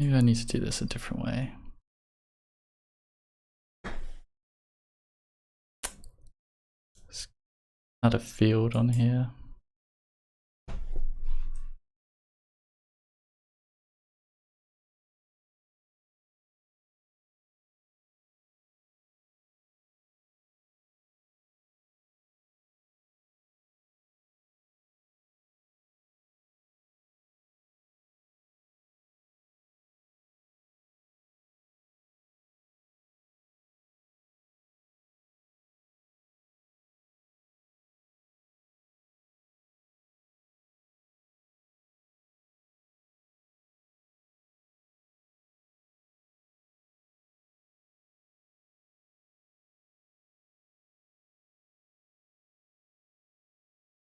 Maybe I need to do this a different way. Let's add a field on here.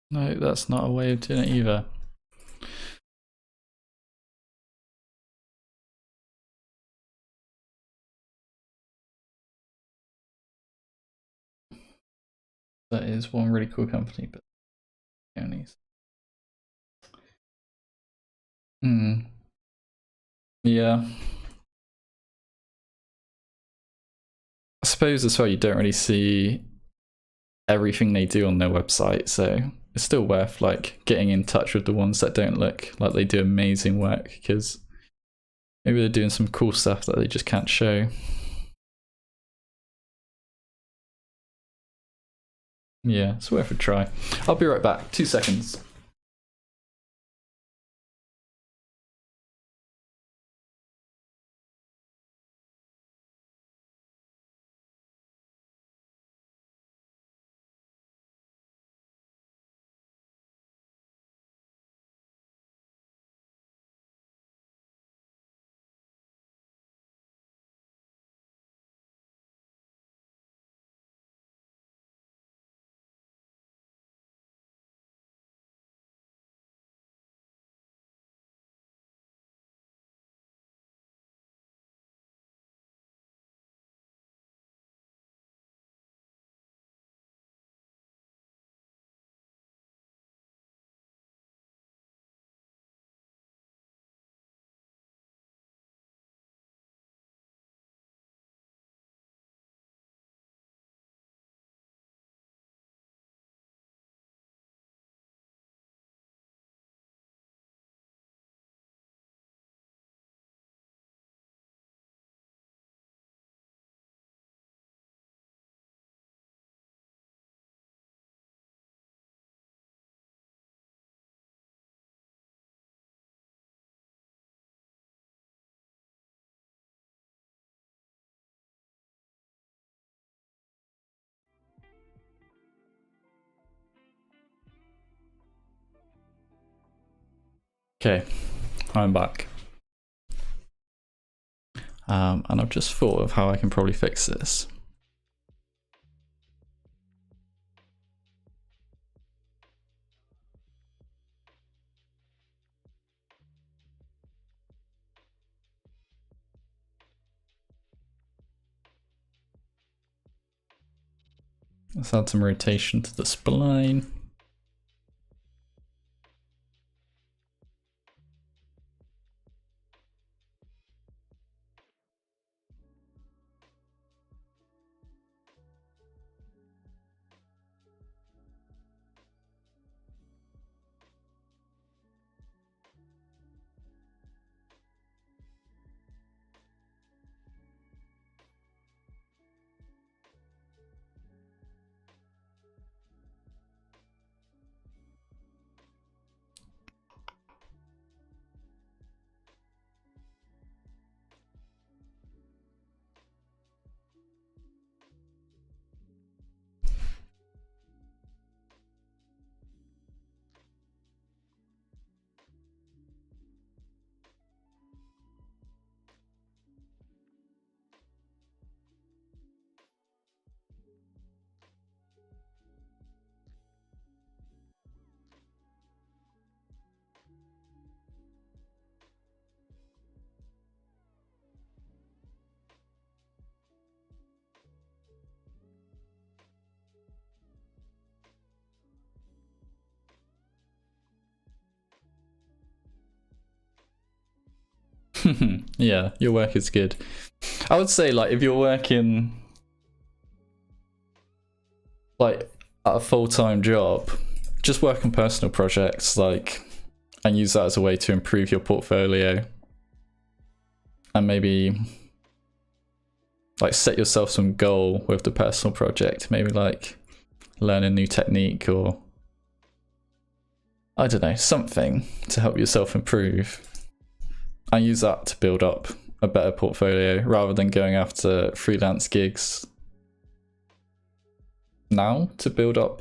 No, that's not a way of doing it either. That is one really cool company, but only Yeah. I suppose as well you don't really see everything they do on their website, so it's still worth like getting in touch with the ones that don't look like they do amazing work, because maybe they're doing some cool stuff that they just can't show. Yeah, it's worth a try. I'll be right back. 2 seconds. Okay, I'm back. And I've just thought of how I can probably fix this. Let's add some rotation to the spline. Yeah, your work is good. I would say, like, if you're working like at a full-time job, just work on personal projects, like, and use that as a way to improve your portfolio. And maybe like set yourself some goal with the personal project, maybe like learn a new technique, or I don't know, something to help yourself improve, and use that to build up a better portfolio rather than going after freelance gigs now to build up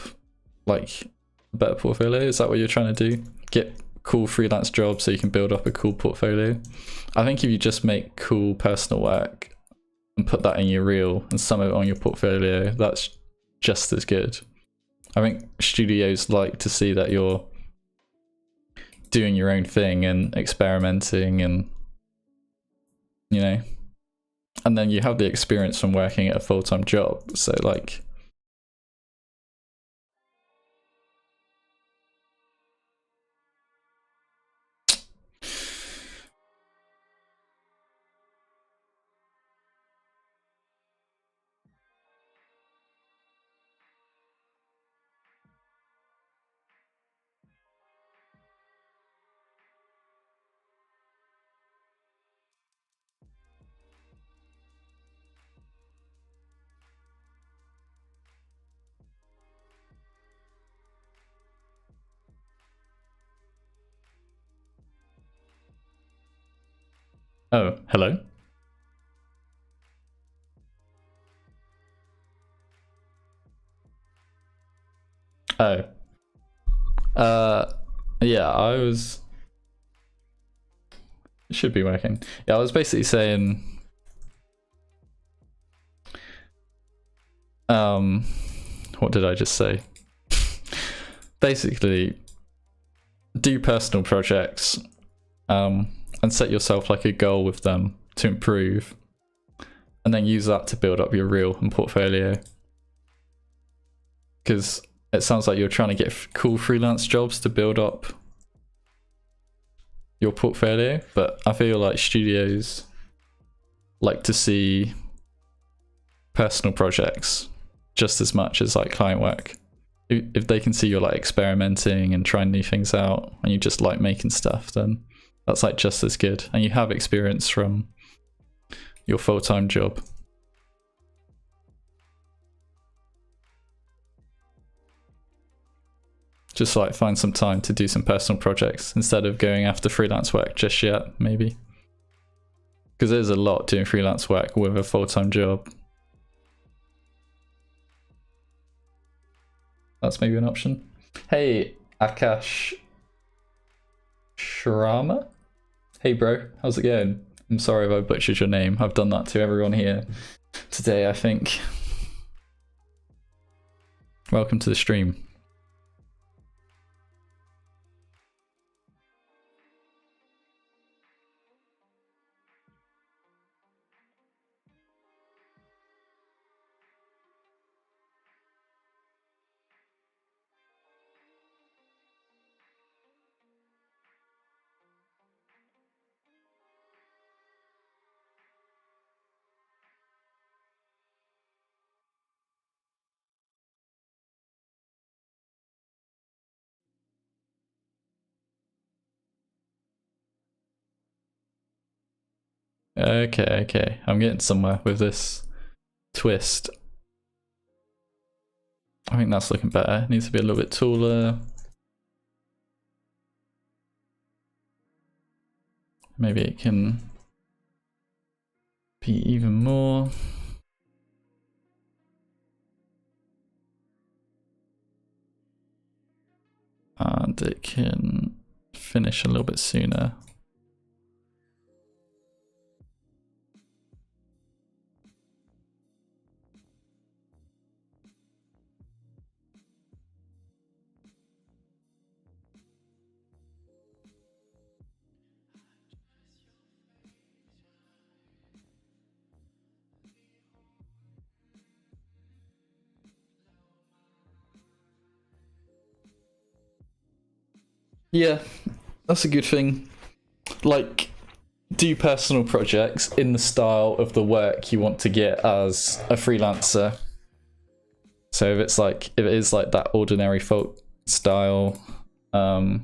like a better portfolio. Is that what you're trying to do? Get cool freelance jobs so you can build up a cool portfolio? I think if you just make cool personal work and put that in your reel and some of it on your portfolio, that's just as good. I think studios like to see that you're doing your own thing and experimenting, and you know, and then you have the experience from working at a full-time job, so like Oh, hello? Oh. Yeah, it should be working. Yeah, I was basically saying, what did I just say? Basically, do personal projects, and set yourself like a goal with them to improve, and then use that to build up your reel and portfolio. Because it sounds like you're trying to get cool freelance jobs to build up your portfolio, but I feel like studios like to see personal projects just as much as like client work. If they can see you're like experimenting and trying new things out and you just like making stuff, then that's like just as good, and you have experience from your full-time job. Just like find some time to do some personal projects instead of going after freelance work just yet, maybe. Because there's a lot doing freelance work with a full-time job. That's maybe an option. Hey, Akash Sharama? Hey bro, how's it going? I'm sorry if I butchered your name. I've done that to everyone here today, I think. Welcome to the stream. Okay. I'm getting somewhere with this twist. I think that's looking better. It needs to be a little bit taller. Maybe it can be even more. And it can finish a little bit sooner. Yeah, that's a good thing. Like, do personal projects in the style of the work you want to get as a freelancer. So if it is like that ordinary folk style, of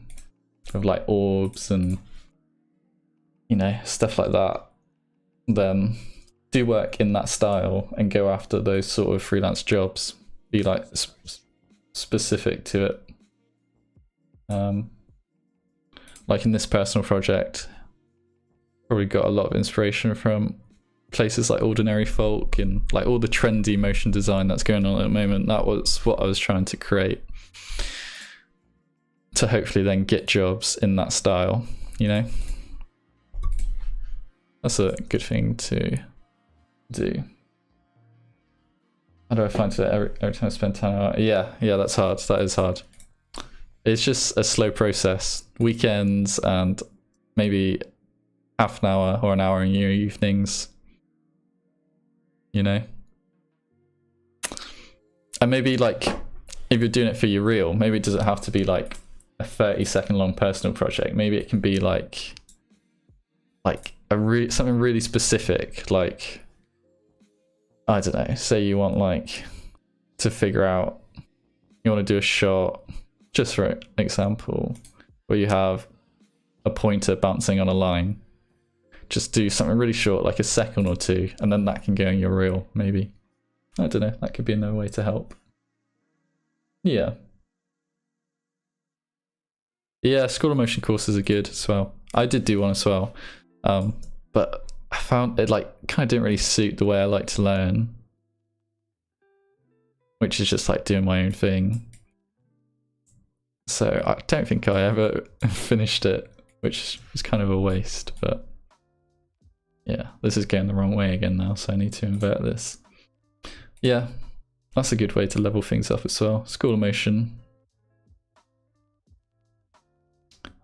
like orbs and, you know, stuff like that, then do work in that style and go after those sort of freelance jobs. Be like specific to it. Like in this personal project, probably got a lot of inspiration from places like Ordinary Folk and like all the trendy motion design that's going on at the moment. That was what I was trying to create, to hopefully then get jobs in that style, you know? That's a good thing to do. How do I find it every time I spend 10 hours? Yeah, that's hard. That is hard. It's just a slow process. Weekends and maybe half an hour or an hour in your evenings, you know? And maybe like, if you're doing it for your reel, maybe it doesn't have to be like a 30-second long personal project. Maybe it can be like something really specific, like, I don't know, say you want like to figure out, you want to do a shot, just for example, where you have a pointer bouncing on a line. Just do something really short, like a second or two, and then that can go in your reel, maybe. I don't know, that could be another way to help. Yeah. Yeah, School of Motion courses are good as well. I did do one as well. but I found it like kind of didn't really suit the way I like to learn, which is just like doing my own thing. So I don't think I ever finished it, which is kind of a waste, but yeah, this is going the wrong way again now, so I need to invert this. Yeah, that's a good way to level things up as well. School of motion.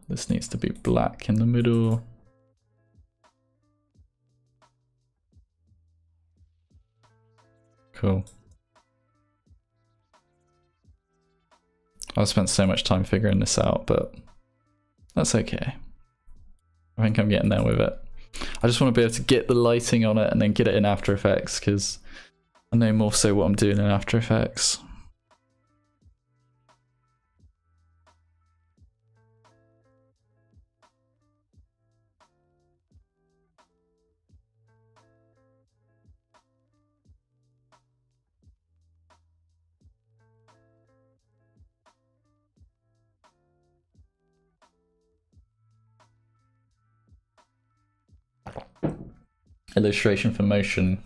This needs to be black in the middle. Cool. I've spent so much time figuring this out, but that's okay. I think I'm getting there with it. I just want to be able to get the lighting on it and then get it in After Effects, because I know more so what I'm doing in After Effects. Illustration for motion.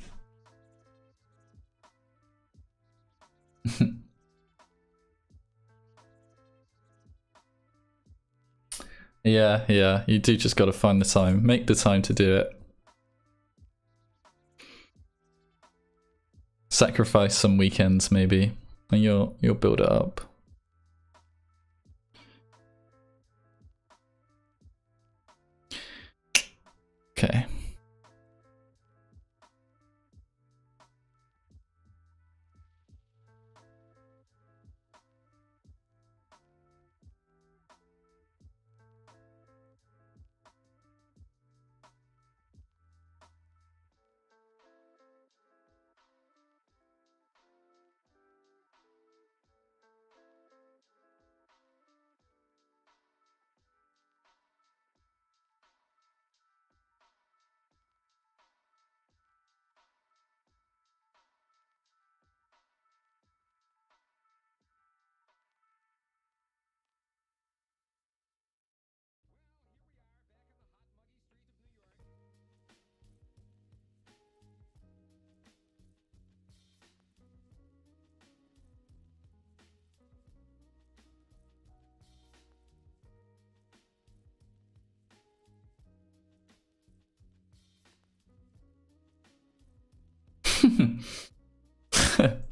Yeah, you do just gotta find the time. Make the time to do it. Sacrifice some weekends maybe, and you'll build it up. Okay.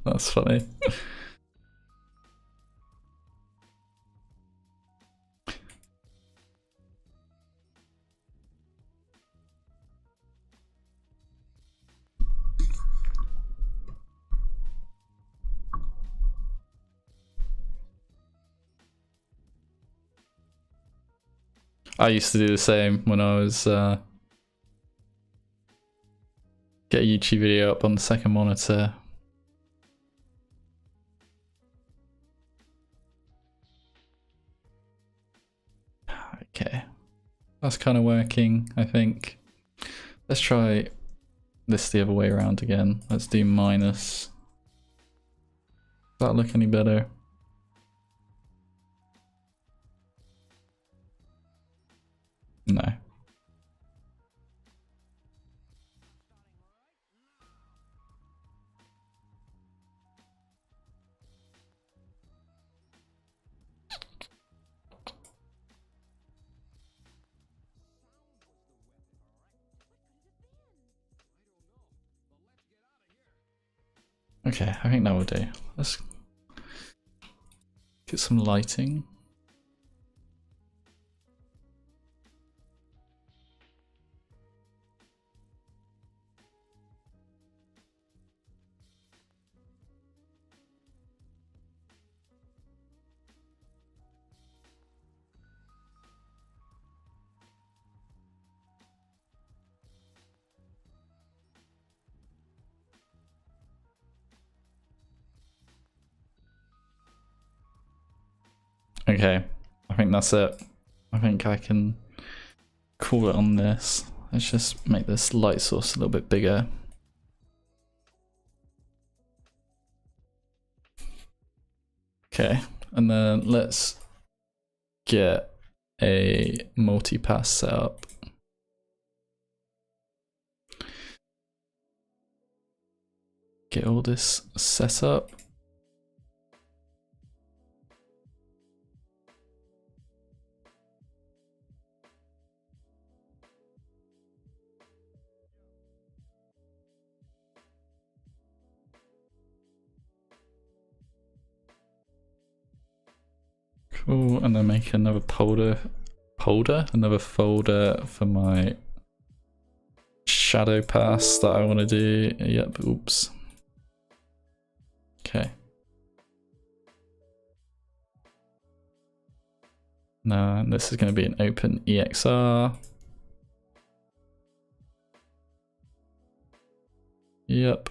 That's funny. I used to do the same when I was get a YouTube video up on the second monitor. Okay, that's kind of working, I think. Let's try this the other way around again. Let's do minus. Does that look any better? No. Okay, I think that will do. Let's get some lighting. Okay, I think that's it. I think I can call it on this. Let's just make this light source a little bit bigger. Okay, and then let's get a multi-pass set up. get all this set up. Cool, and then make another folder for my shadow pass that I want to do. Yep, oops. Okay. Now this is going to be an open EXR. Yep.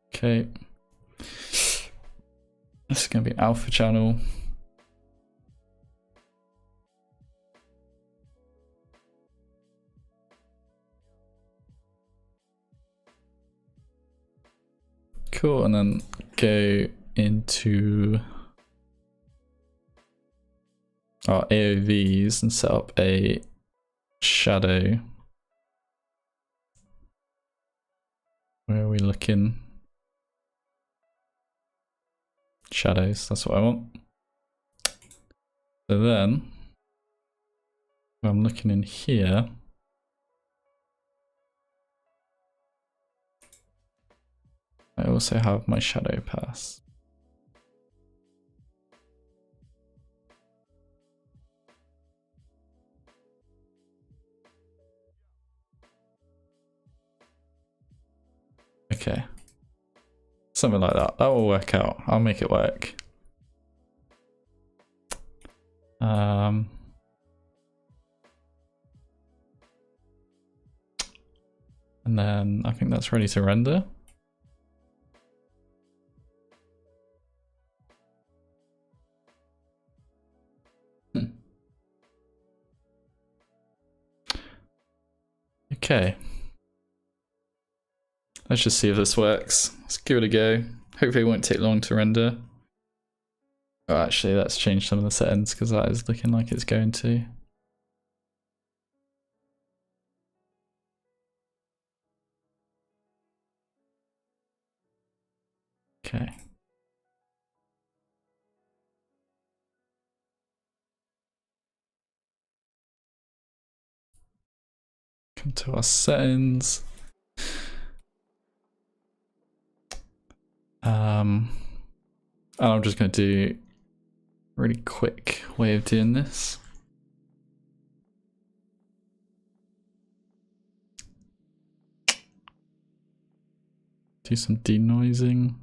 Okay. This is going to be alpha channel. Cool, and then go into our AOVs and set up a shadow. Where are we looking? Shadows, that's what I want. So then, I'm looking in here. I also have my shadow pass. Okay. Something like that. That will work out. I'll make it work. And then I think that's ready to render. Okay. Let's just see if this works. Let's give it a go. Hopefully it won't take long to render. Oh, actually, let's change some of the settings because that is looking like it's going to. Okay. Come to our settings. And I'm just going to do a really quick way of doing this. Do some denoising.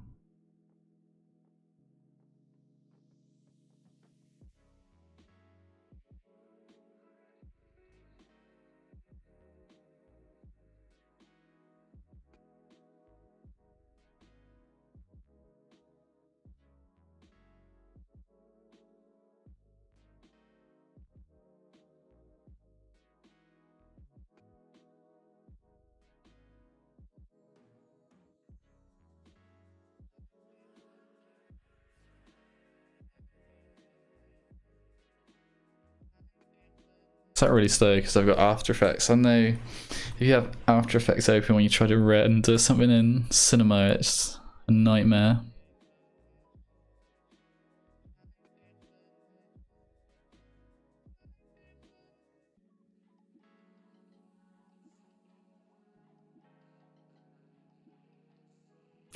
It's not really slow because I've got After Effects. I know if you have After Effects open when you try to render something in Cinema, it's a nightmare.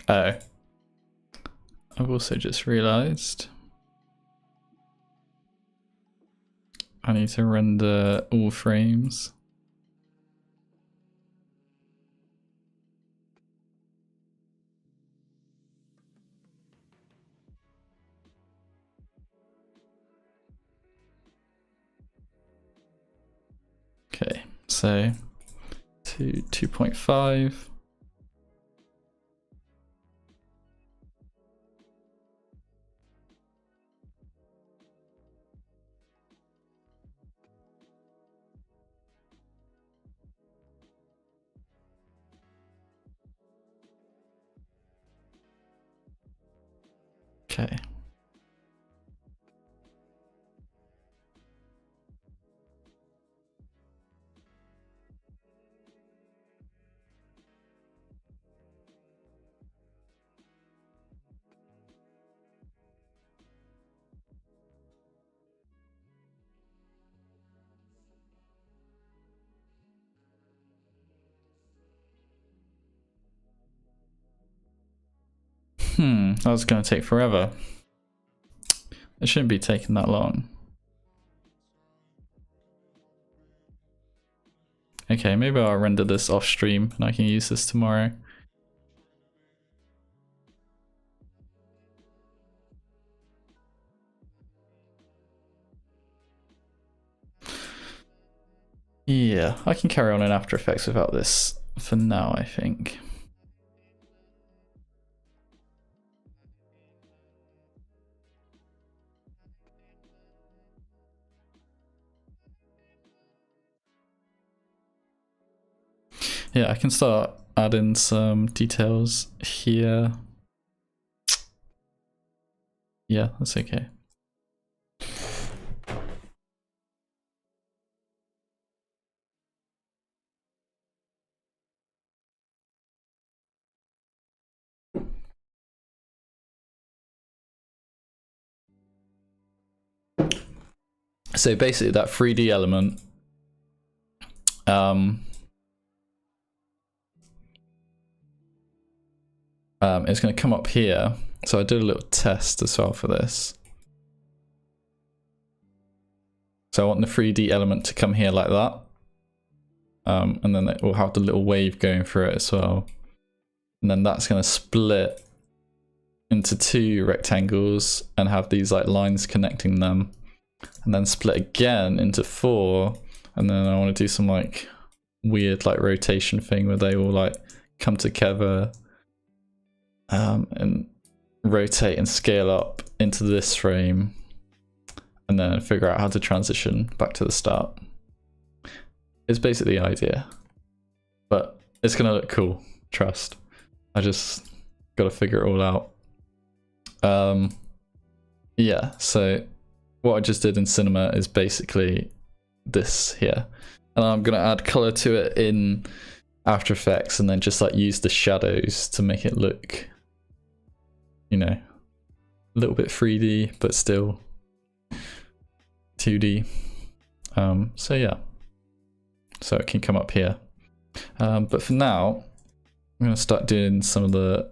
Oh. I've also just realised I need to render all frames. Okay, so to 2.5. Okay. That was going to take forever. It shouldn't be taking that long. Okay, maybe I'll render this off stream and I can use this tomorrow. Yeah, I can carry on in After Effects without this for now, I think. Yeah, I can start adding some details here. Yeah, that's okay. So basically that 3D element is going to come up here. So I did a little test as well for this. So I want the 3D element to come here like that. And then it will have the little wave going through it as well. And then that's going to split into 2 rectangles and have these like lines connecting them. And then split again into 4. And then I want to do some like weird like rotation thing where they all like come together and rotate and scale up into this frame. And then figure out how to transition back to the start. It's basically the idea. But it's going to look cool, trust. I just got to figure it all out. Yeah, so what I just did in Cinema is basically this here. And I'm going to add color to it in After Effects and then just like use the shadows to make it look, you know, a little bit 3D, but still 2D. So yeah, so it can come up here. But for now, I'm going to start doing some of the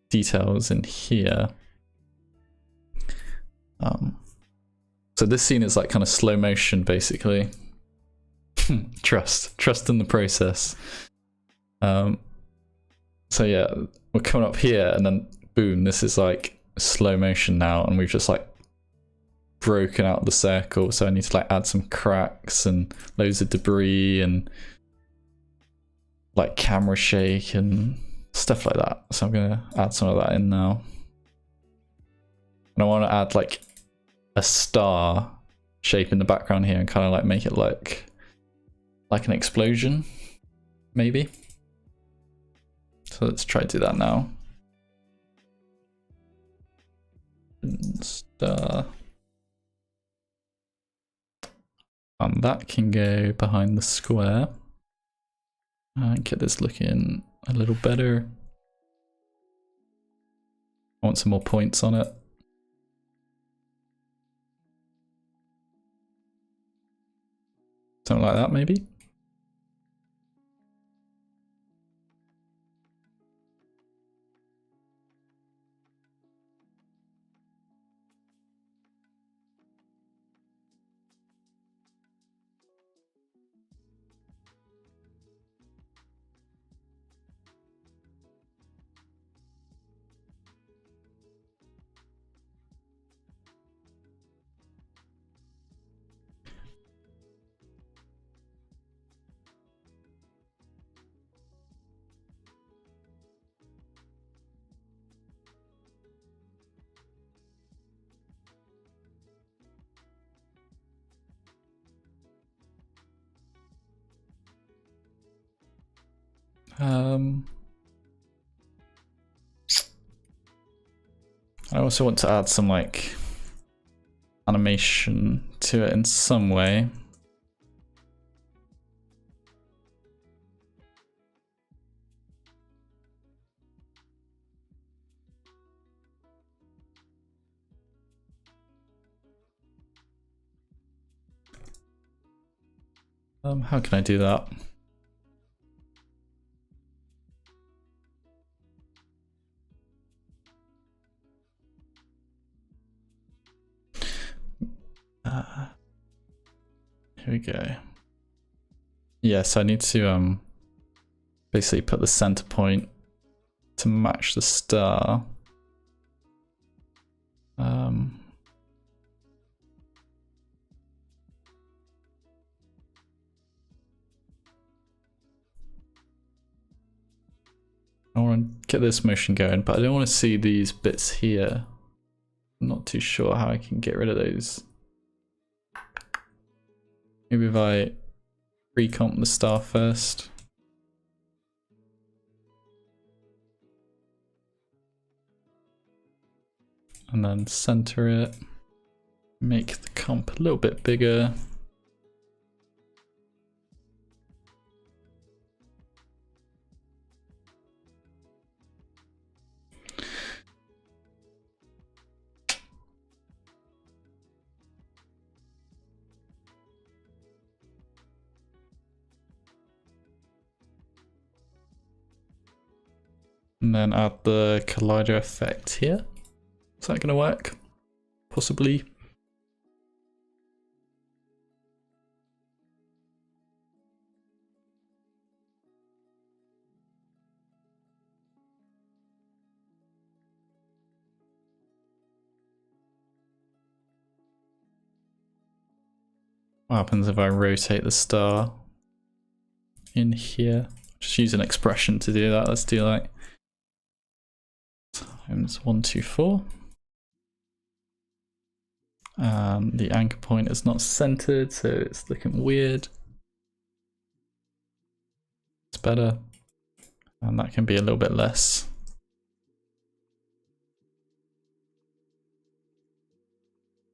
details in here. So this scene is like kind of slow motion, basically. Trust in the process. So yeah, we're coming up here and then boom, this is like slow motion now, and we've just like broken out the circle. So I need to like add some cracks and loads of debris and like camera shake and stuff like that. So I'm gonna add some of that in now. And I want to add like a star shape in the background here and kind of like make it look like an explosion, maybe. So let's try to do that now. Star. And that can go behind the square. And get this looking a little better. I want some more points on it. Something like that, maybe? I also want to add some like animation to it in some way. How can I do that? Here we go. Yes, I need to basically put the center point to match the star. I want to get this motion going, but I don't want to see these bits here. I'm not too sure how I can get rid of those. Maybe if I recomp the star first. And then center it. Make the comp a little bit bigger. And then add the collider effect here. Is that going to work? Possibly. What happens if I rotate the star in here? Just use an expression to do that. Let's do like times 124. The anchor point is not centered, so it's looking weird. It's better. And that can be a little bit less.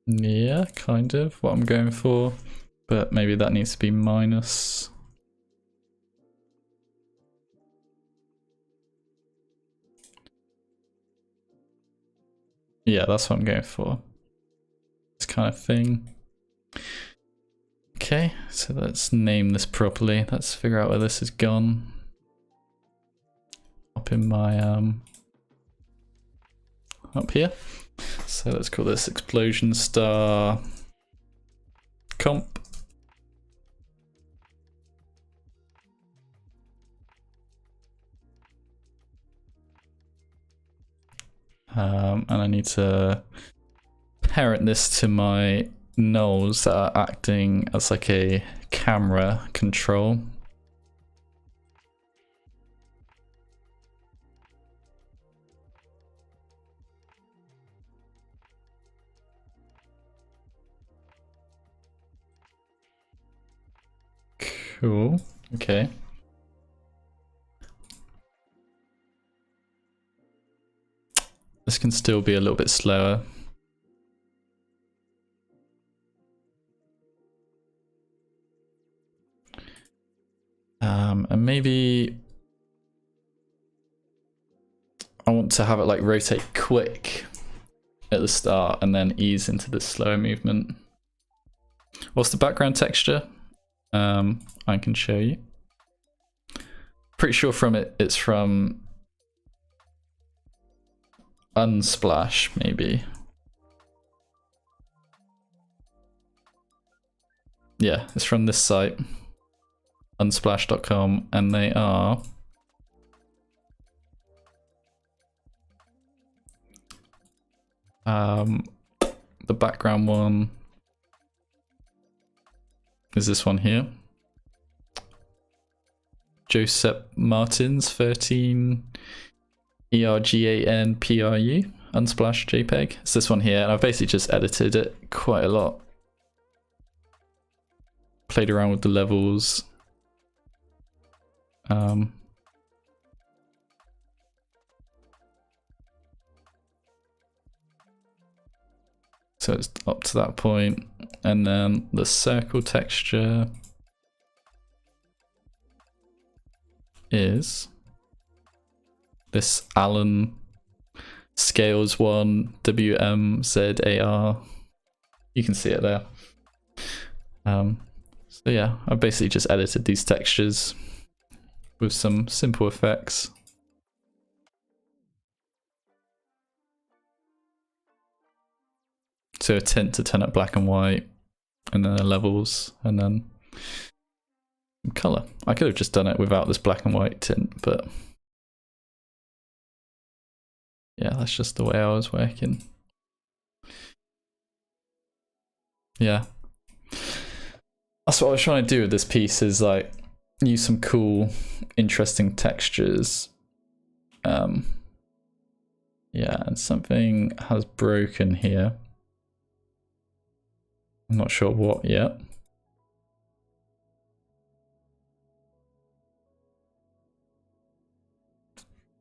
Yeah, kind of what I'm going for, but maybe that needs to be minus. Yeah, that's what I'm going for. This kind of thing. Okay, so let's name this properly. Let's figure out where this has gone. Up in my up here. So let's call this explosion star comp. And I need to parent this to my nulls that are acting as like a camera control. Cool, okay. This can still be a little bit slower. And maybe I want to have it like rotate quick at the start and then ease into the slower movement. What's the background texture? I can show you. Pretty sure from it's from Unsplash, maybe. Yeah, it's from this site, unsplash.com, and they are the background one is this one here. Joseph Martins 13 ERGANPRU Unsplash JPEG. It's this one here, and I've basically just edited it quite a lot. Played around with the levels. So it's up to that point, and then the circle texture is this Allen Scales 1 WMZAR. You can see it there. So yeah, I basically just edited these textures with some simple effects. So a tint to turn it black and white, and then the levels, and then color. I could have just done it without this black and white tint, but yeah, that's just the way I was working. Yeah. That's what I was trying to do with this piece, is like use some cool, interesting textures. Yeah, and something has broken here. I'm not sure what yet.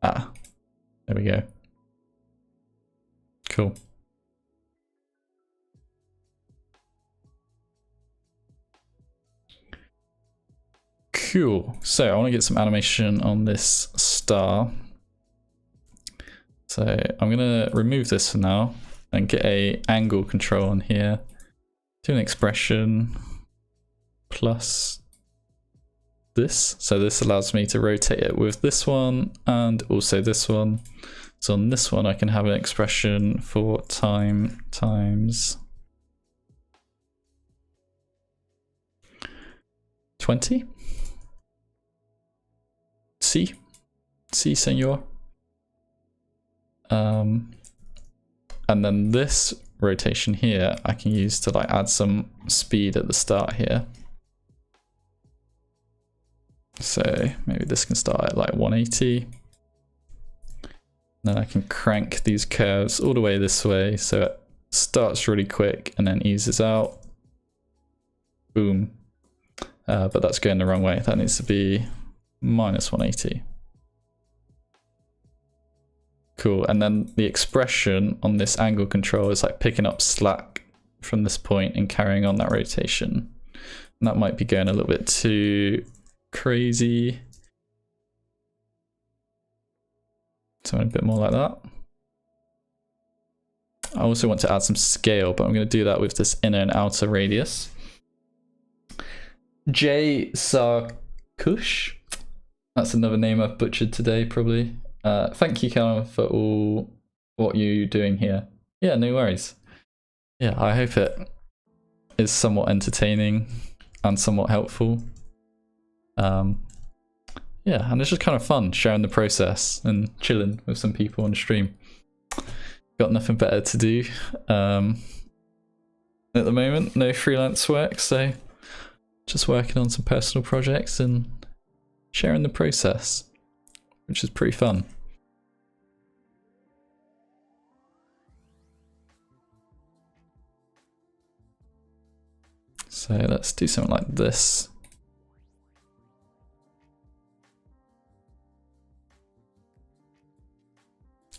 Ah, there we go. Cool. Cool. So I want to get some animation on this star. So I'm gonna remove this for now and get a angle control on here. Do an expression plus this. So this allows me to rotate it with this one and also this one. So on this one I can have an expression for time times 20. C, senor. And then this rotation here I can use to like add some speed at the start here. So maybe this can start at like 180. Then I can crank these curves all the way this way so it starts really quick and then eases out. Boom. But that's going the wrong way. That needs to be minus 180. Cool, and then the expression on this angle control is like picking up slack from this point and carrying on that rotation. And that might be going a little bit too crazy. Something a bit more like that. I also want to add some scale, but I'm going to do that with this inner and outer radius. J Sarkush. That's another name I've butchered today, probably. Thank you, Callum, for all what you're doing here. Yeah, no worries. Yeah, I hope it is somewhat entertaining and somewhat helpful. Yeah, and it's just kind of fun sharing the process and chilling with some people on stream. Got nothing better to do at the moment, no freelance work, so just working on some personal projects and sharing the process, which is pretty fun. So let's do something like this.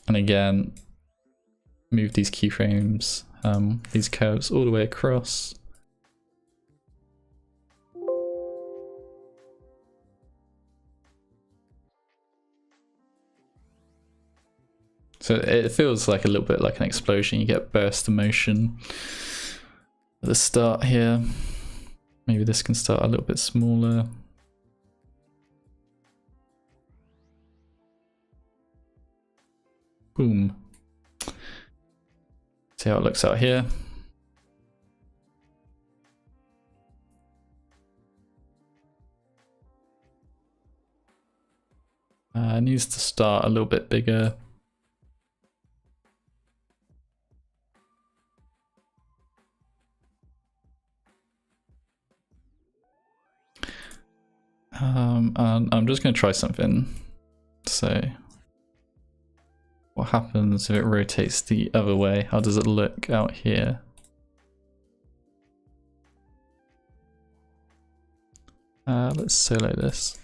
And again, move these keyframes, these curves all the way across. So it feels like a little bit like an explosion. You get burst of motion at the start here. Maybe this can start a little bit smaller. Boom. See how it looks out here. It needs to start a little bit bigger. And I'm just going to try something. So what happens if it rotates the other way? How does it look out here? Let's solo this.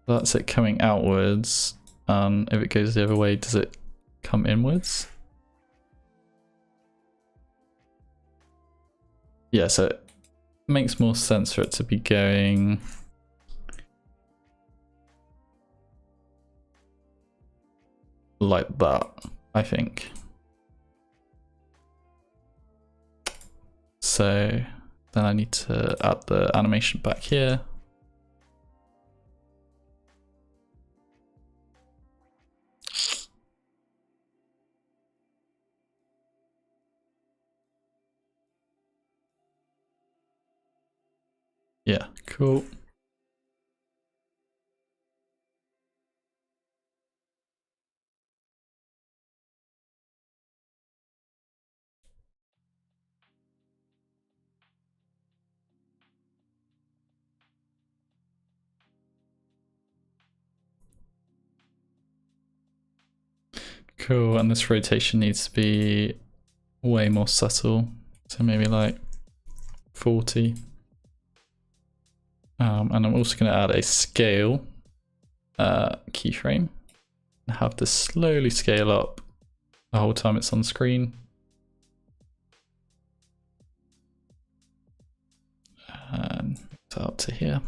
That's it coming outwards. And if it goes the other way, does it come inwards? Yeah, so it makes more sense for it to be going like that, I think. So then I need to add the animation back here. Yeah, cool. Cool, and this rotation needs to be way more subtle. So maybe like 40. And I'm also going to add a scale keyframe and have this slowly scale up the whole time it's on screen. And it's up to here.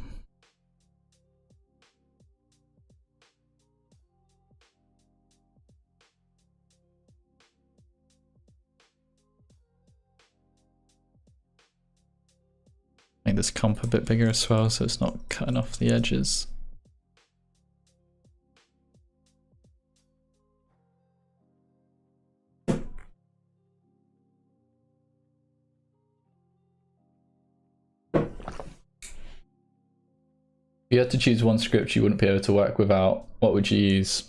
Make this comp a bit bigger as well so it's not cutting off the edges. If you had to choose one script you wouldn't be able to work without, what would you use?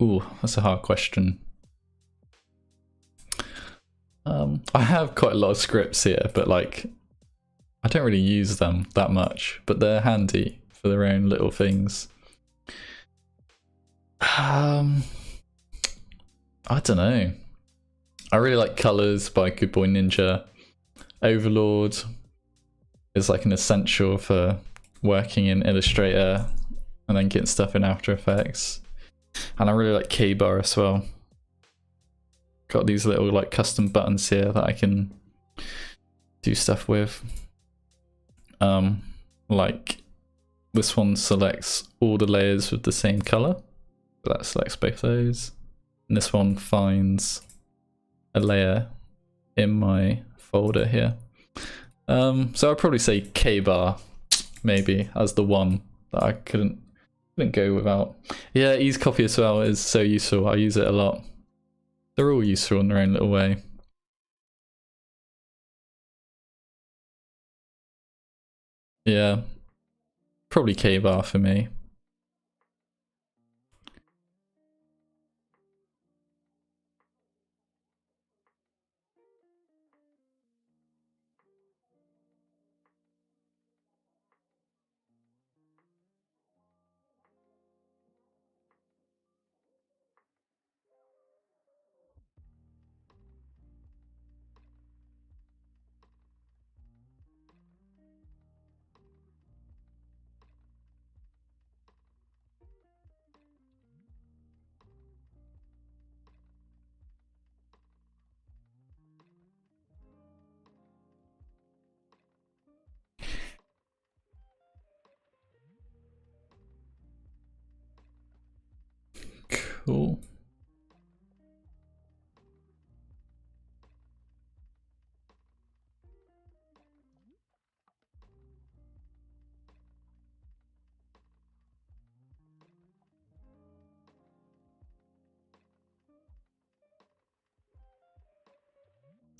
Ooh, that's a hard question. I have quite a lot of scripts here, but like, I don't really use them that much, but they're handy for their own little things. I don't know. I really like Colors by Good Boy Ninja. Overlord is like an essential for working in Illustrator and then getting stuff in After Effects. And I really like K-Bar as well. Got these little like custom buttons here that I can do stuff with. Like this one selects all the layers with the same color. So that selects both those. And this one finds a layer in my folder here. So I'd probably say K-Bar maybe as the one that I couldn't go without. Yeah, ease copy as well is so useful. I use it a lot. They're all useful in their own little way. Yeah, probably K-Bar for me. Cool.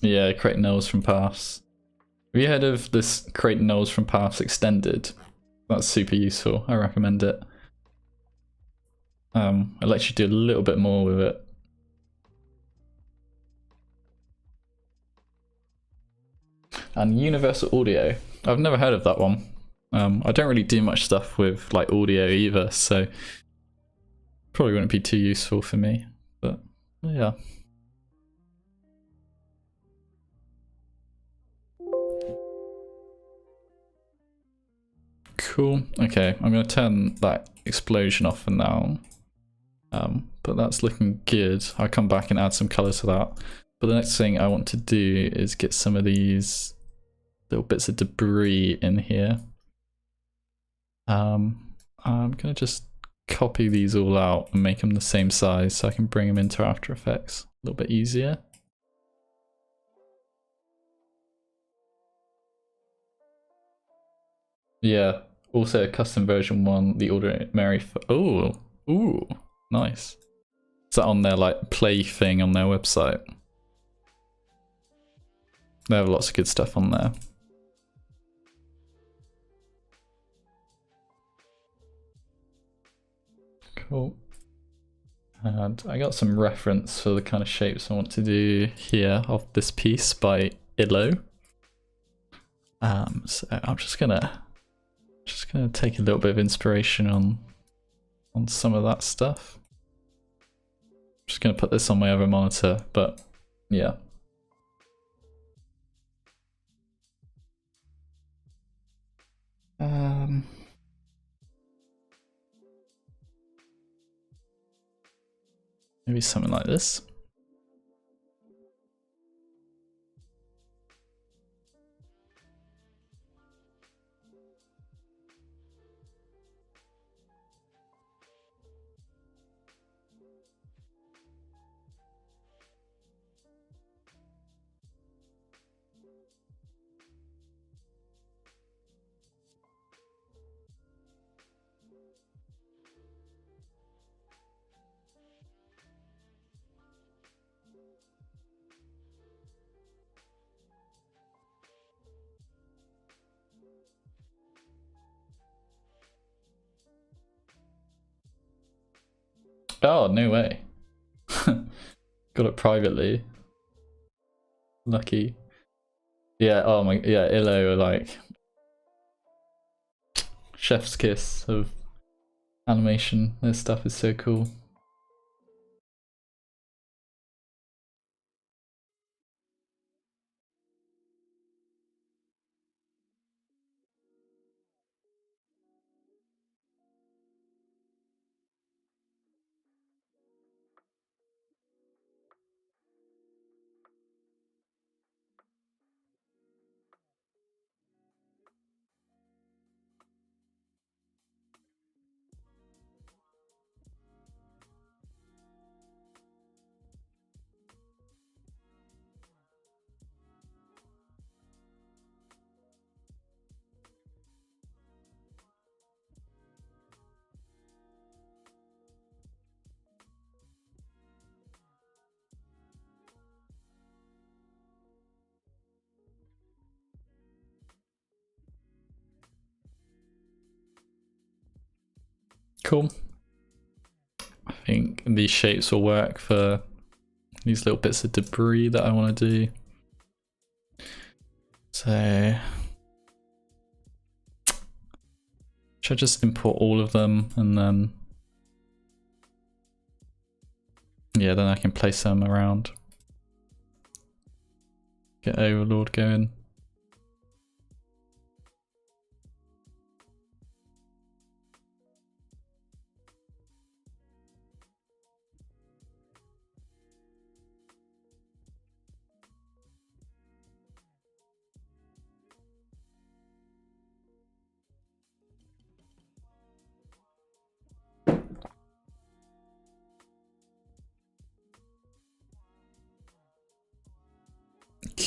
Yeah, create nulls from paths. Have you heard of this create nulls from paths extended? That's super useful. I recommend it. It lets you do a little bit more with it. And Universal Audio. I've never heard of that one. I don't really do much stuff with like audio either, so probably wouldn't be too useful for me. But yeah. Cool. Okay, I'm going to turn that explosion off for now. But that's looking good. I'll come back and add some color to that. But the next thing I want to do is get some of these little bits of debris in here. I'm going to just copy these all out and make them the same size so I can bring them into After Effects a little bit easier. Yeah, also a custom version one, the ordinary. Oh, ooh, nice. Is that on their like play thing on their website? They have lots of good stuff on there. Cool. And I got some reference for the kind of shapes I want to do here of this piece by Illo. So I'm just gonna take a little bit of inspiration on some of that stuff. I'm just gonna put this on my other monitor, but yeah. Maybe something like this. Oh, no way. Got it privately. Lucky. Yeah, oh my, yeah, Illo are like chef's kiss of animation. Their stuff is so cool. Cool. I think these shapes will work for these little bits of debris that I want to do. So should I just import all of them and then yeah, then I can place them around. Get Overlord going.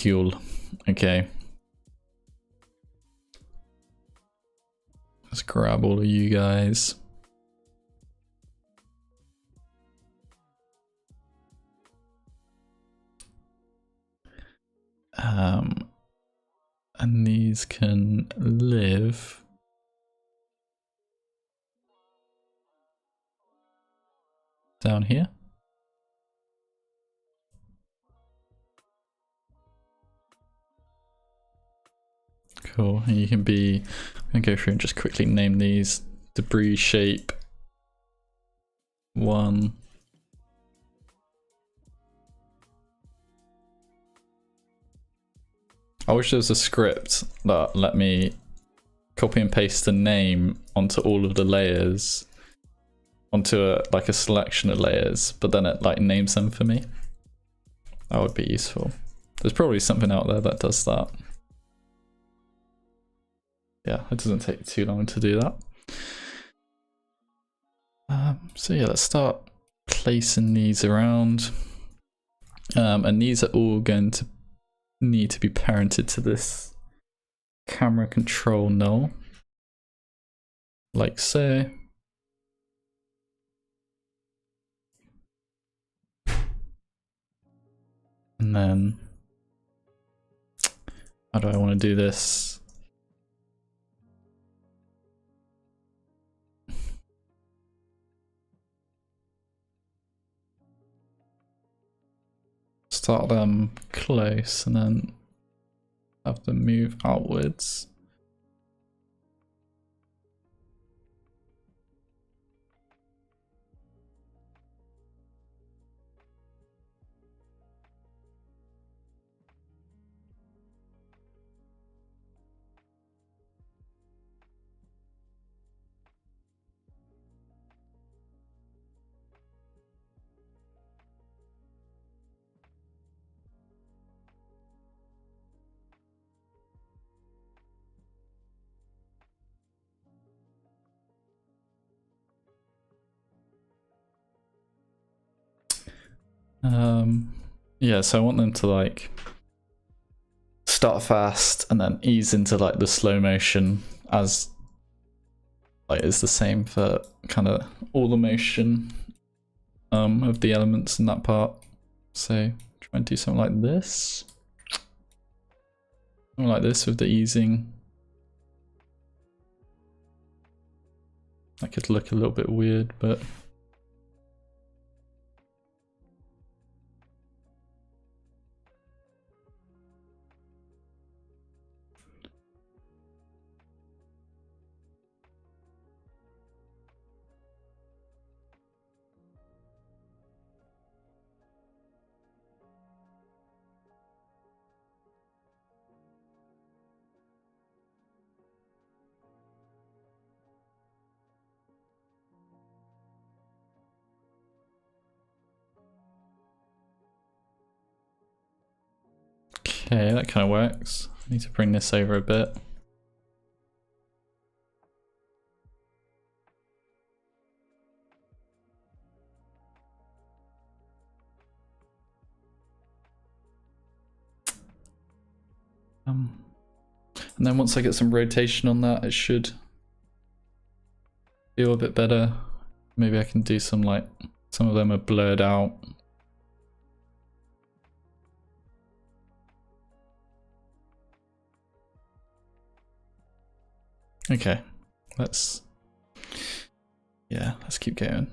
Cool. Okay. Let's grab all of you guys. And these can live down here. Cool, and you can be, I'm gonna go through and just quickly name these debris shape 1. I wish there was a script that let me copy and paste the name onto all of the layers, onto like a selection of layers, but then it like names them for me. That would be useful. There's probably something out there that does that. Yeah, it doesn't take too long to do that. So yeah, let's start placing these around. And these are all going to need to be parented to this camera control null, like so. And then, how do I want to do this? start them close and then have them move outwards. Yeah, so I want them to like start fast and then ease into like the slow motion as like it's the same for kind of all the motion of the elements in that part. So try and do something like this. Something like this with the easing. That could look a little bit weird, but okay, that kind of works. I need to bring this over a bit. And then once I get some rotation on that, it should feel a bit better. Maybe I can do some like, some of them are blurred out. Okay, let's keep going.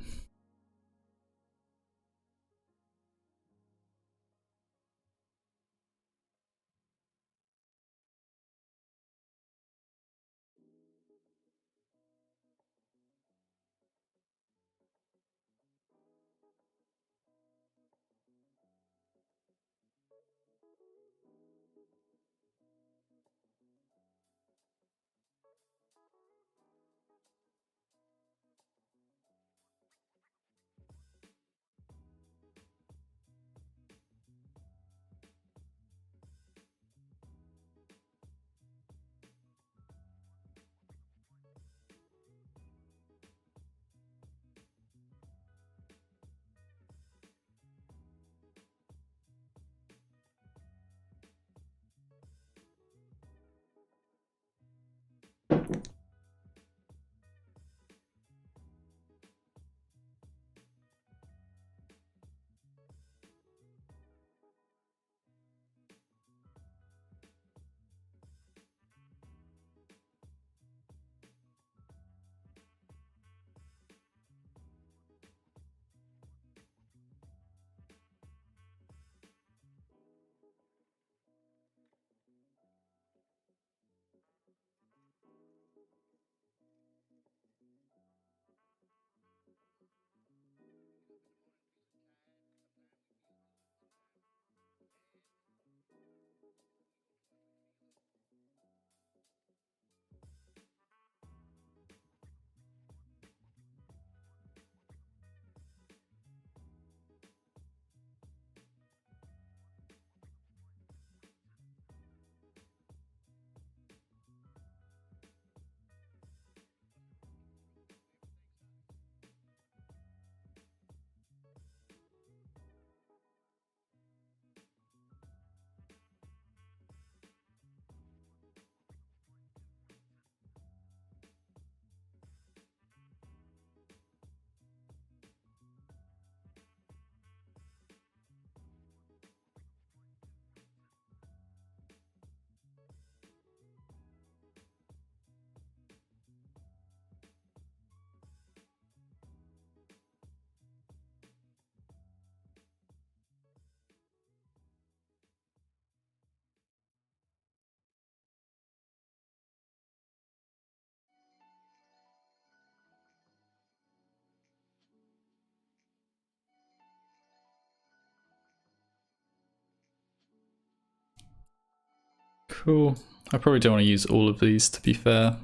Cool. I probably don't want to use all of these, to be fair. I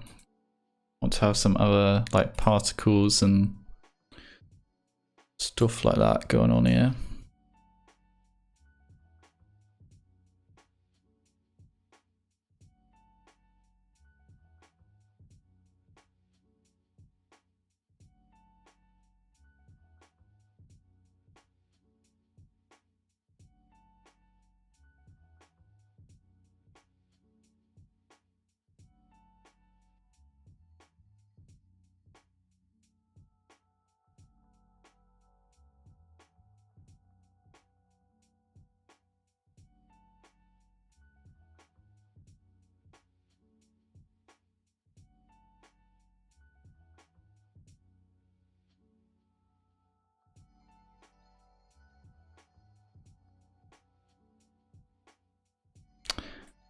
want to have some other like particles and stuff like that going on here.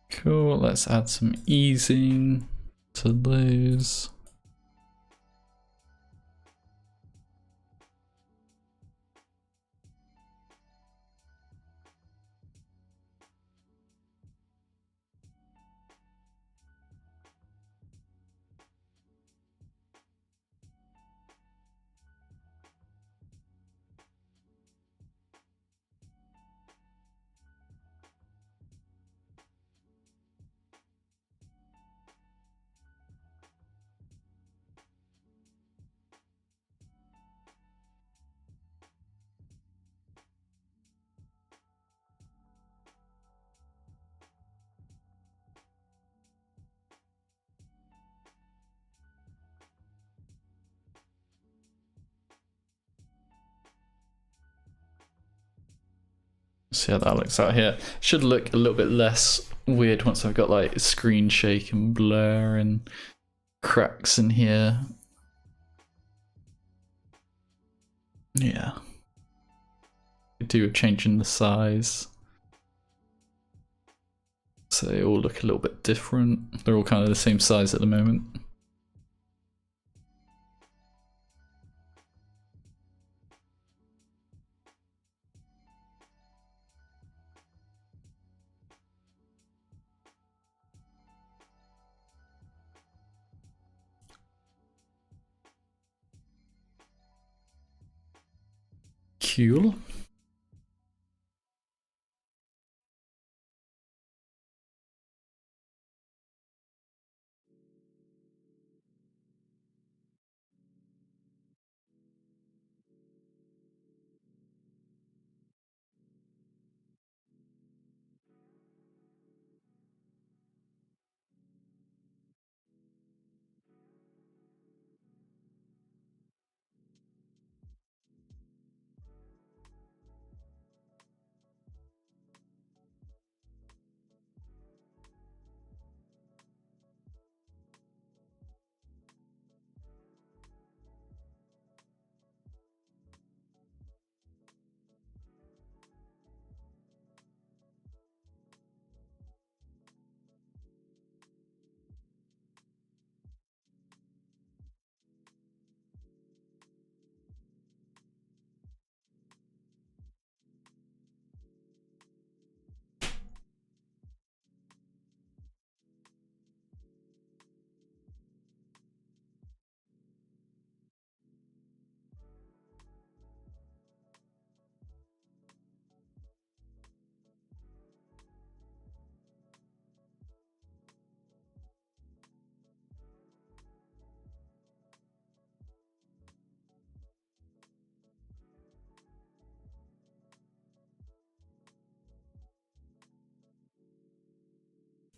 Cool, let's add some easing to those. See how that looks out here. Should look a little bit less weird once I've got like screen shake and blur and cracks in here. Yeah. Could do a change in the size. So they all look a little bit different. They're all kind of the same size at the moment. Cool.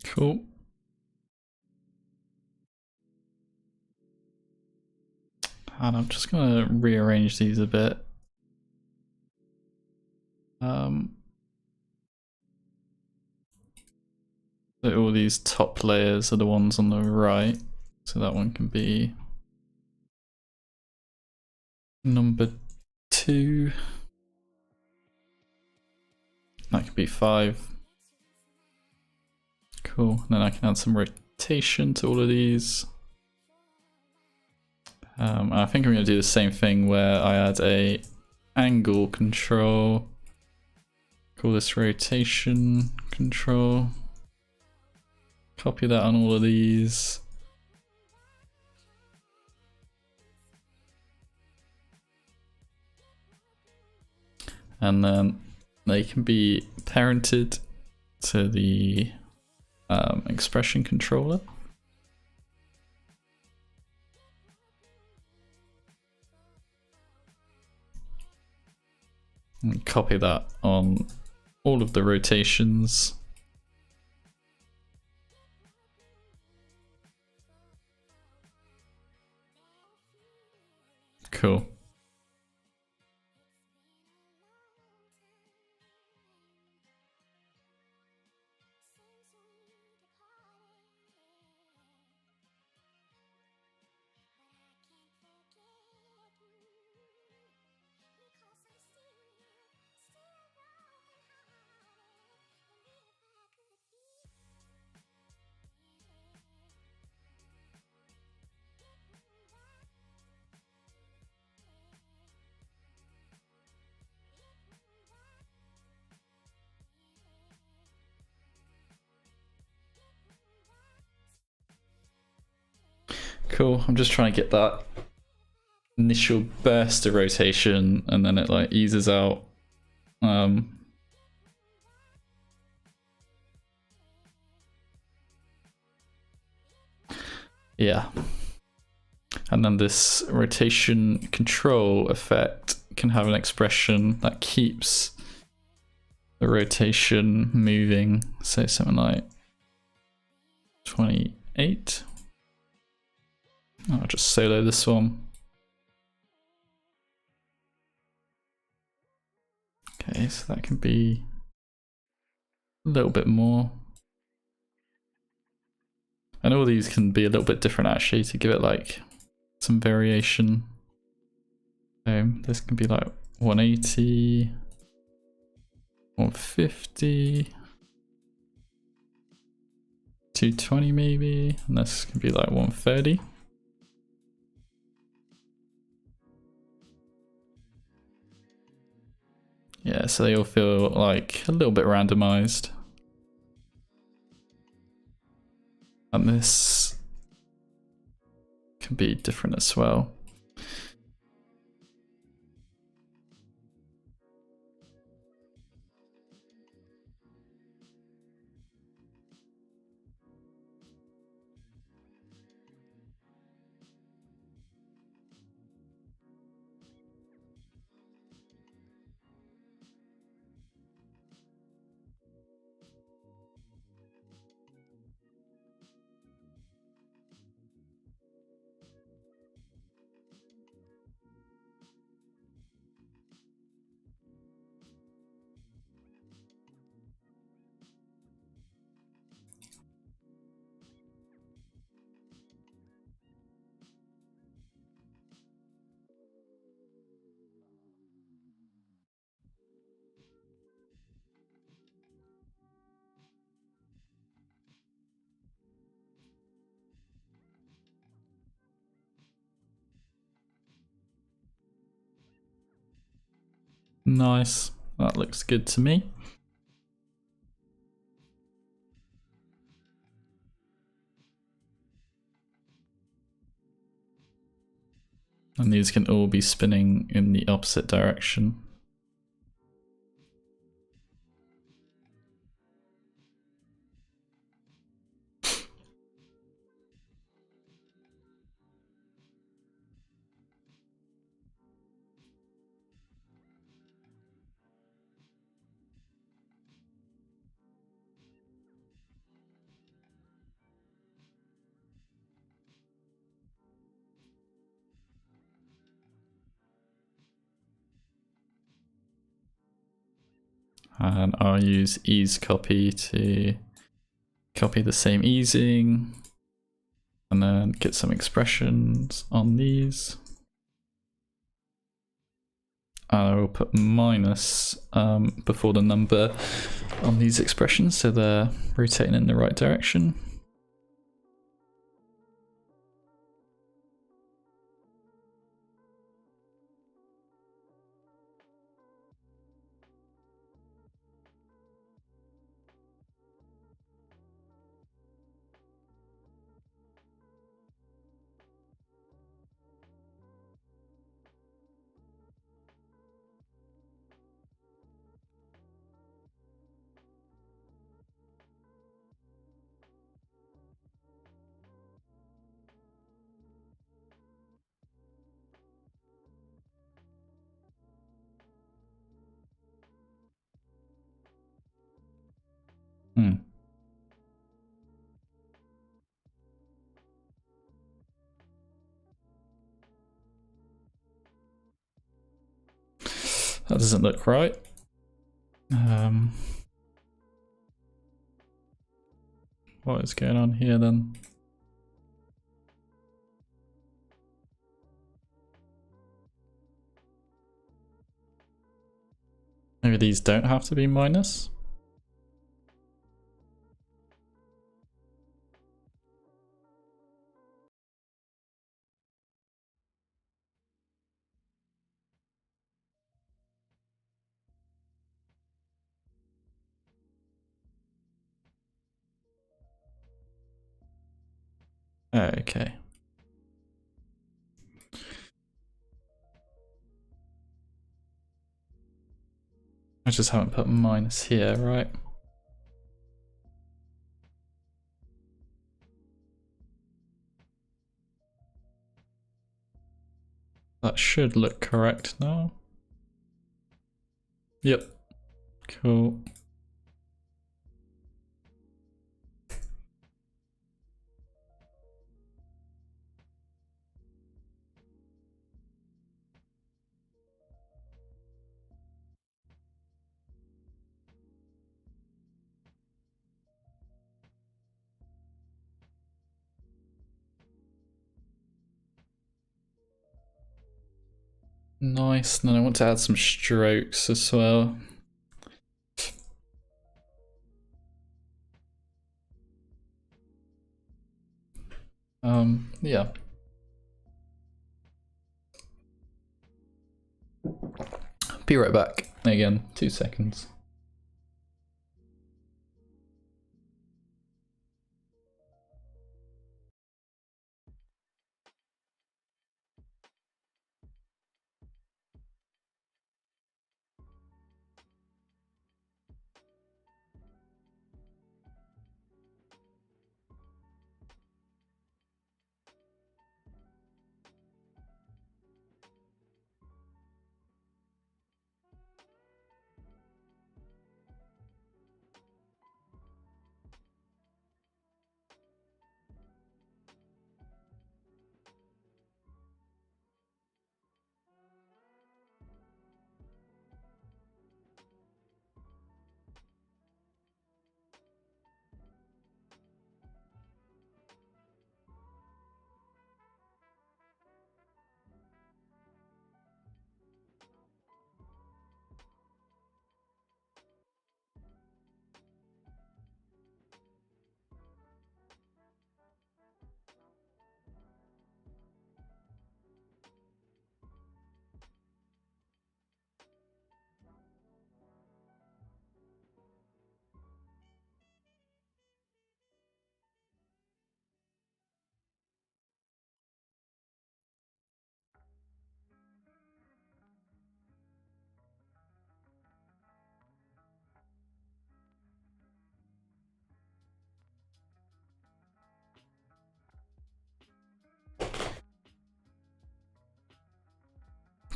Cool. And I'm just gonna rearrange these a bit. So all these top layers are the ones on the right. So that one can be number 2. That can be 5. Cool. And then I can add some rotation to all of these. I think I'm going to do the same thing where I add a angle control. Call this rotation control. Copy that on all of these. And then they can be parented to the expression controller. And copy that on all of the rotations. Cool. Cool, I'm just trying to get that initial burst of rotation and then it like eases out. Yeah. And then this rotation control effect can have an expression that keeps the rotation moving, say something like 28. I'll just solo this one. Okay, so that can be a little bit more. And all these can be a little bit different actually to give it like some variation. This can be like 180, 150, 220 maybe, and this can be like 130. Yeah, so they all feel like a little bit randomized. And this can be different as well. Nice, that looks good to me. And these can all be spinning in the opposite direction. And I'll use ease copy to copy the same easing and then get some expressions on these. I will put minus before the number on these expressions so they're rotating in the right direction. That doesn't look right. What is going on here then? Maybe these don't have to be minus. Okay. I just haven't put minus here, right? That should look correct now. Yep. Cool. Nice. And then I want to add some strokes as well. Yeah. Be right back. Again, 2 seconds.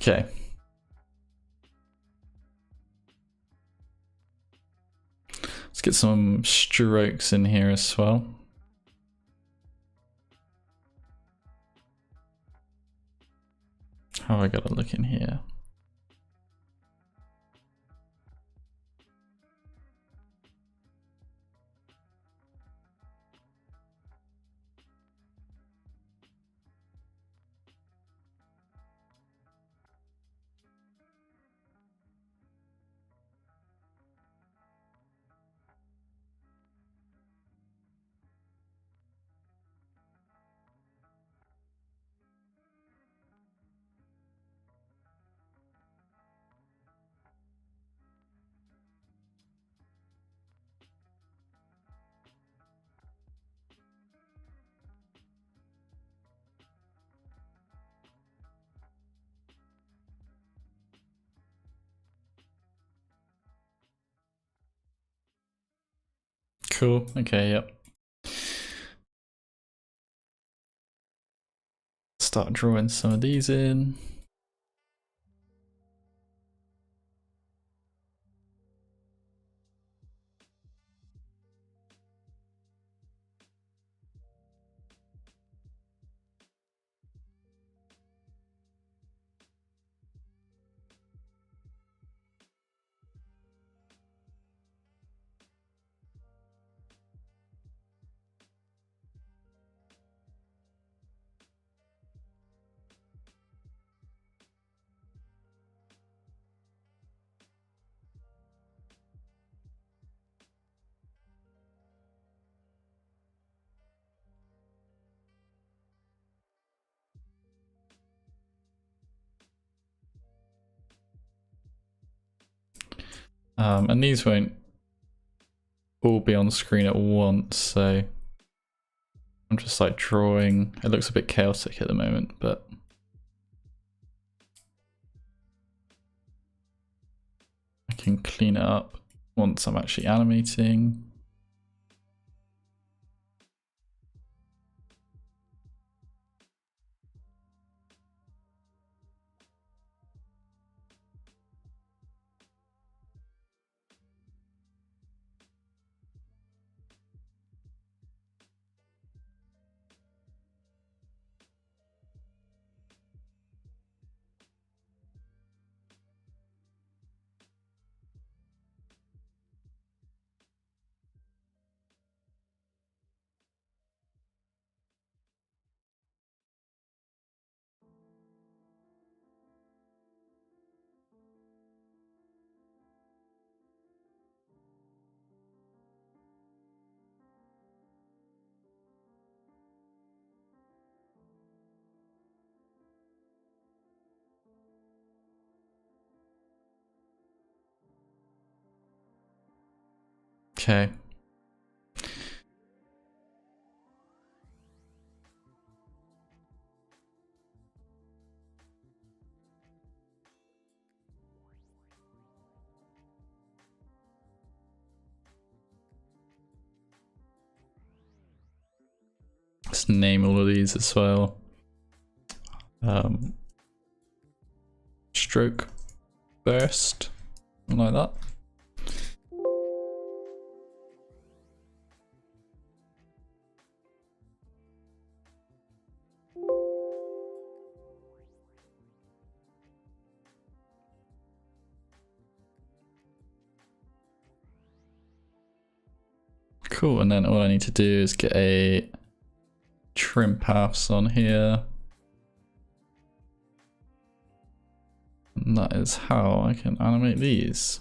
Okay. Let's get some strokes in here as well. How have I got to look in here? Cool. Okay, yep. Start drawing some of these in. And these won't all be on screen at once, so I'm just like drawing. It looks a bit chaotic at the moment, but I can clean it up once I'm actually animating. Okay. Let's name all of these as well. Stroke burst, something like that. Cool, and then all I need to do is get a trim paths on here. And that is how I can animate these.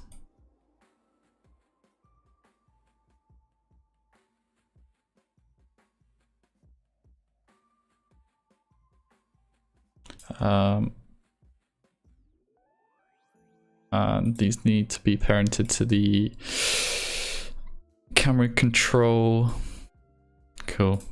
And these need to be parented to the camera control. Cool.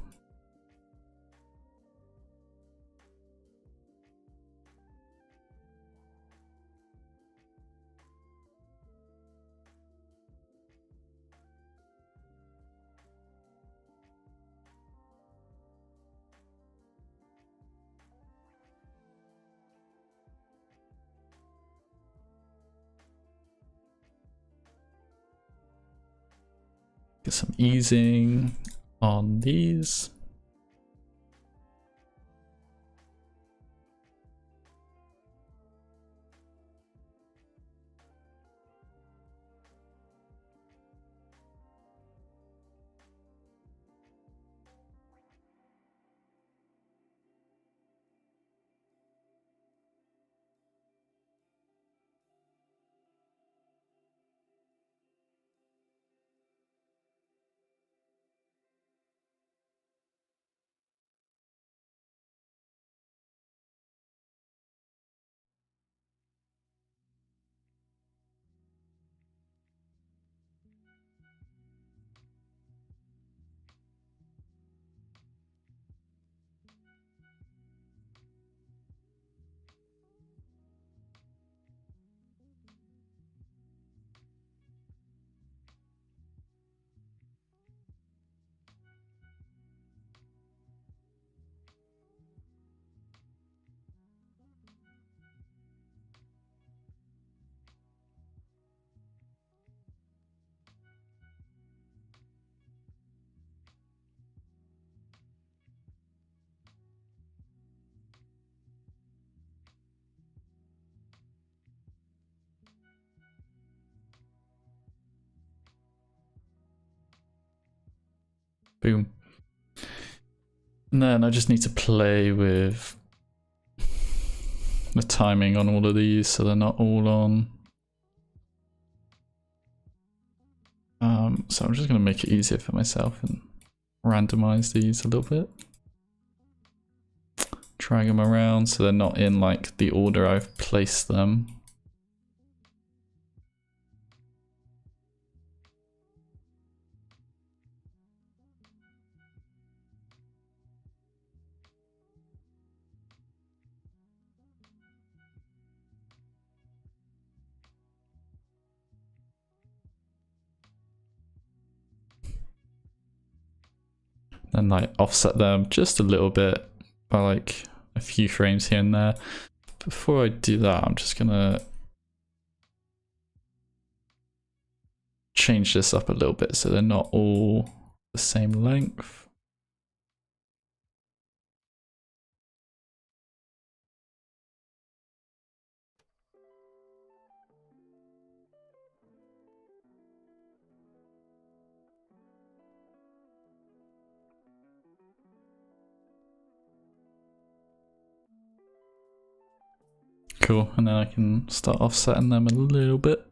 Get some easing on these. Boom. And then I just need to play with the timing on all of these so they're not all on. So I'm just going to make it easier for myself and randomize these a little bit. Drag them around so they're not in like the order I've placed them. and like offset them just a little bit by like a few frames here and there. Before I do that, I'm just gonna change this up a little bit so they're not all the same length. Cool, and then I can start offsetting them a little bit.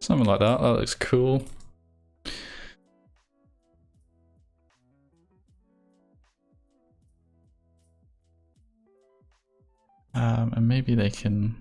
Something like that, that looks cool. And maybe they can...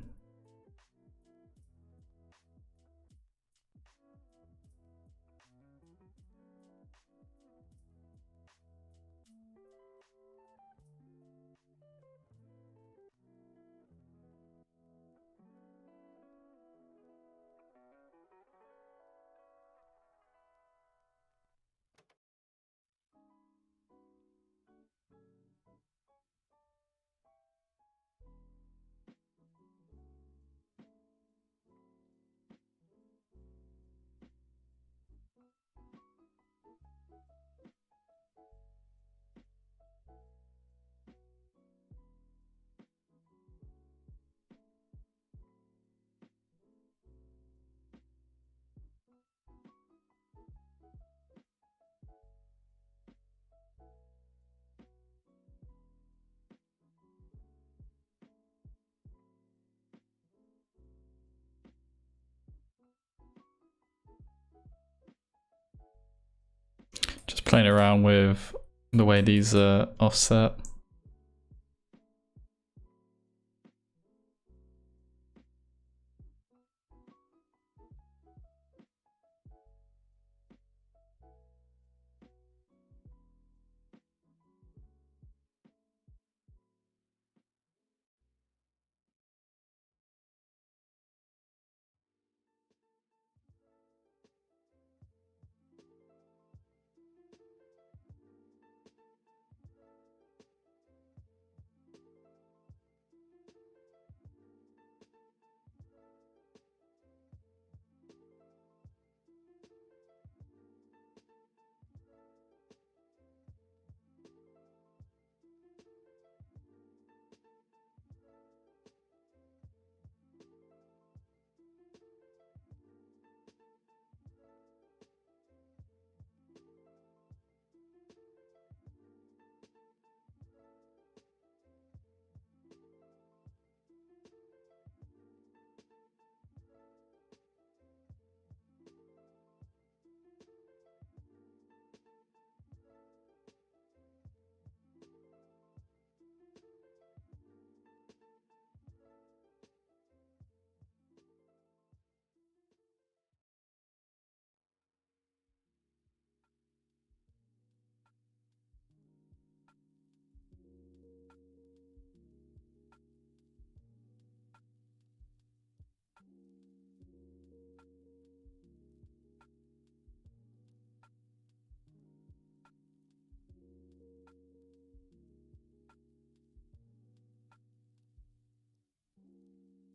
Just playing around with the way these are offset.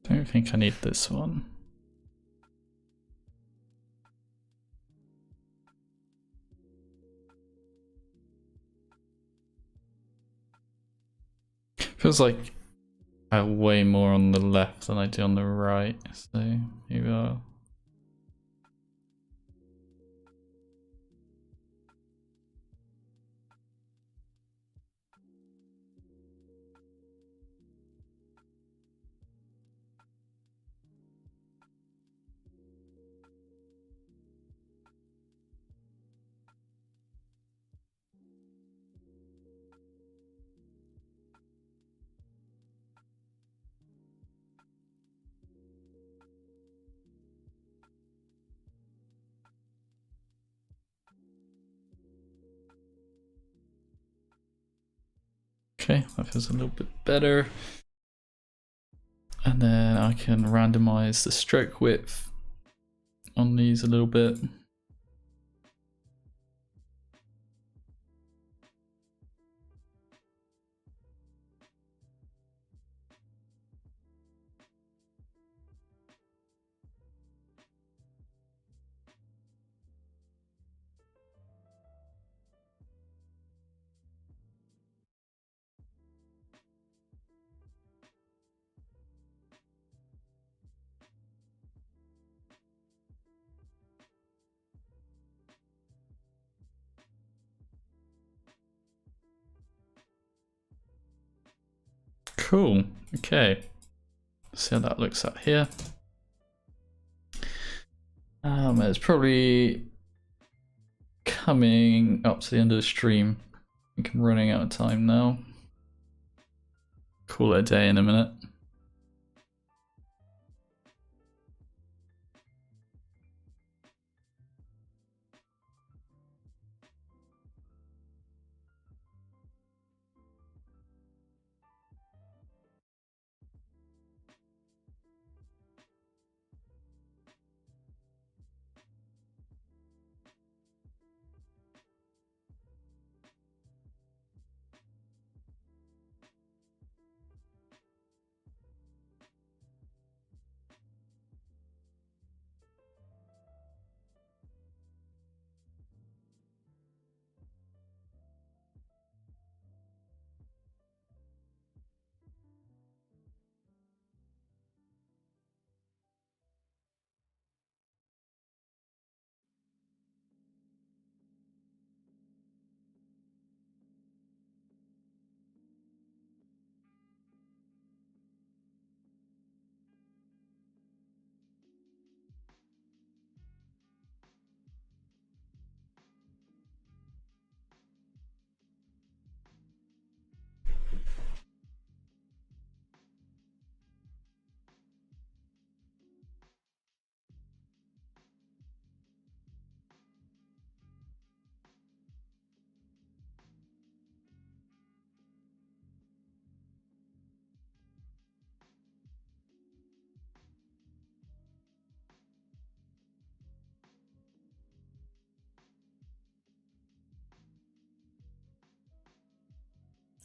Don't think I need this one. Feels like I have way more on the left than I do on the right, so here we are. Okay, that feels a little bit better. And then I can randomize the stroke width on these a little bit. Cool, okay. See how that looks out here. It's probably coming up to the end of the stream. I think I'm running out of time now. Call it a day in a minute.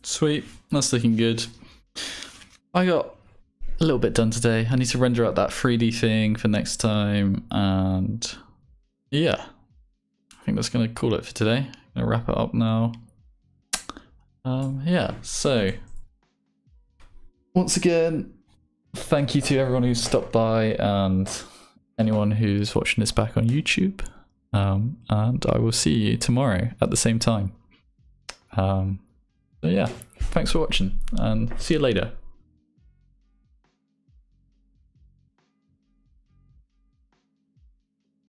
Sweet, that's looking good. I got a little bit done today. I need to render out that 3D thing for next time, and yeah, I think that's gonna call it for today. I'm gonna wrap it up now. Yeah, so once again, thank you to everyone who's stopped by and anyone who's watching this back on YouTube. And I will see you tomorrow at the same time. So yeah, thanks for watching and see you later.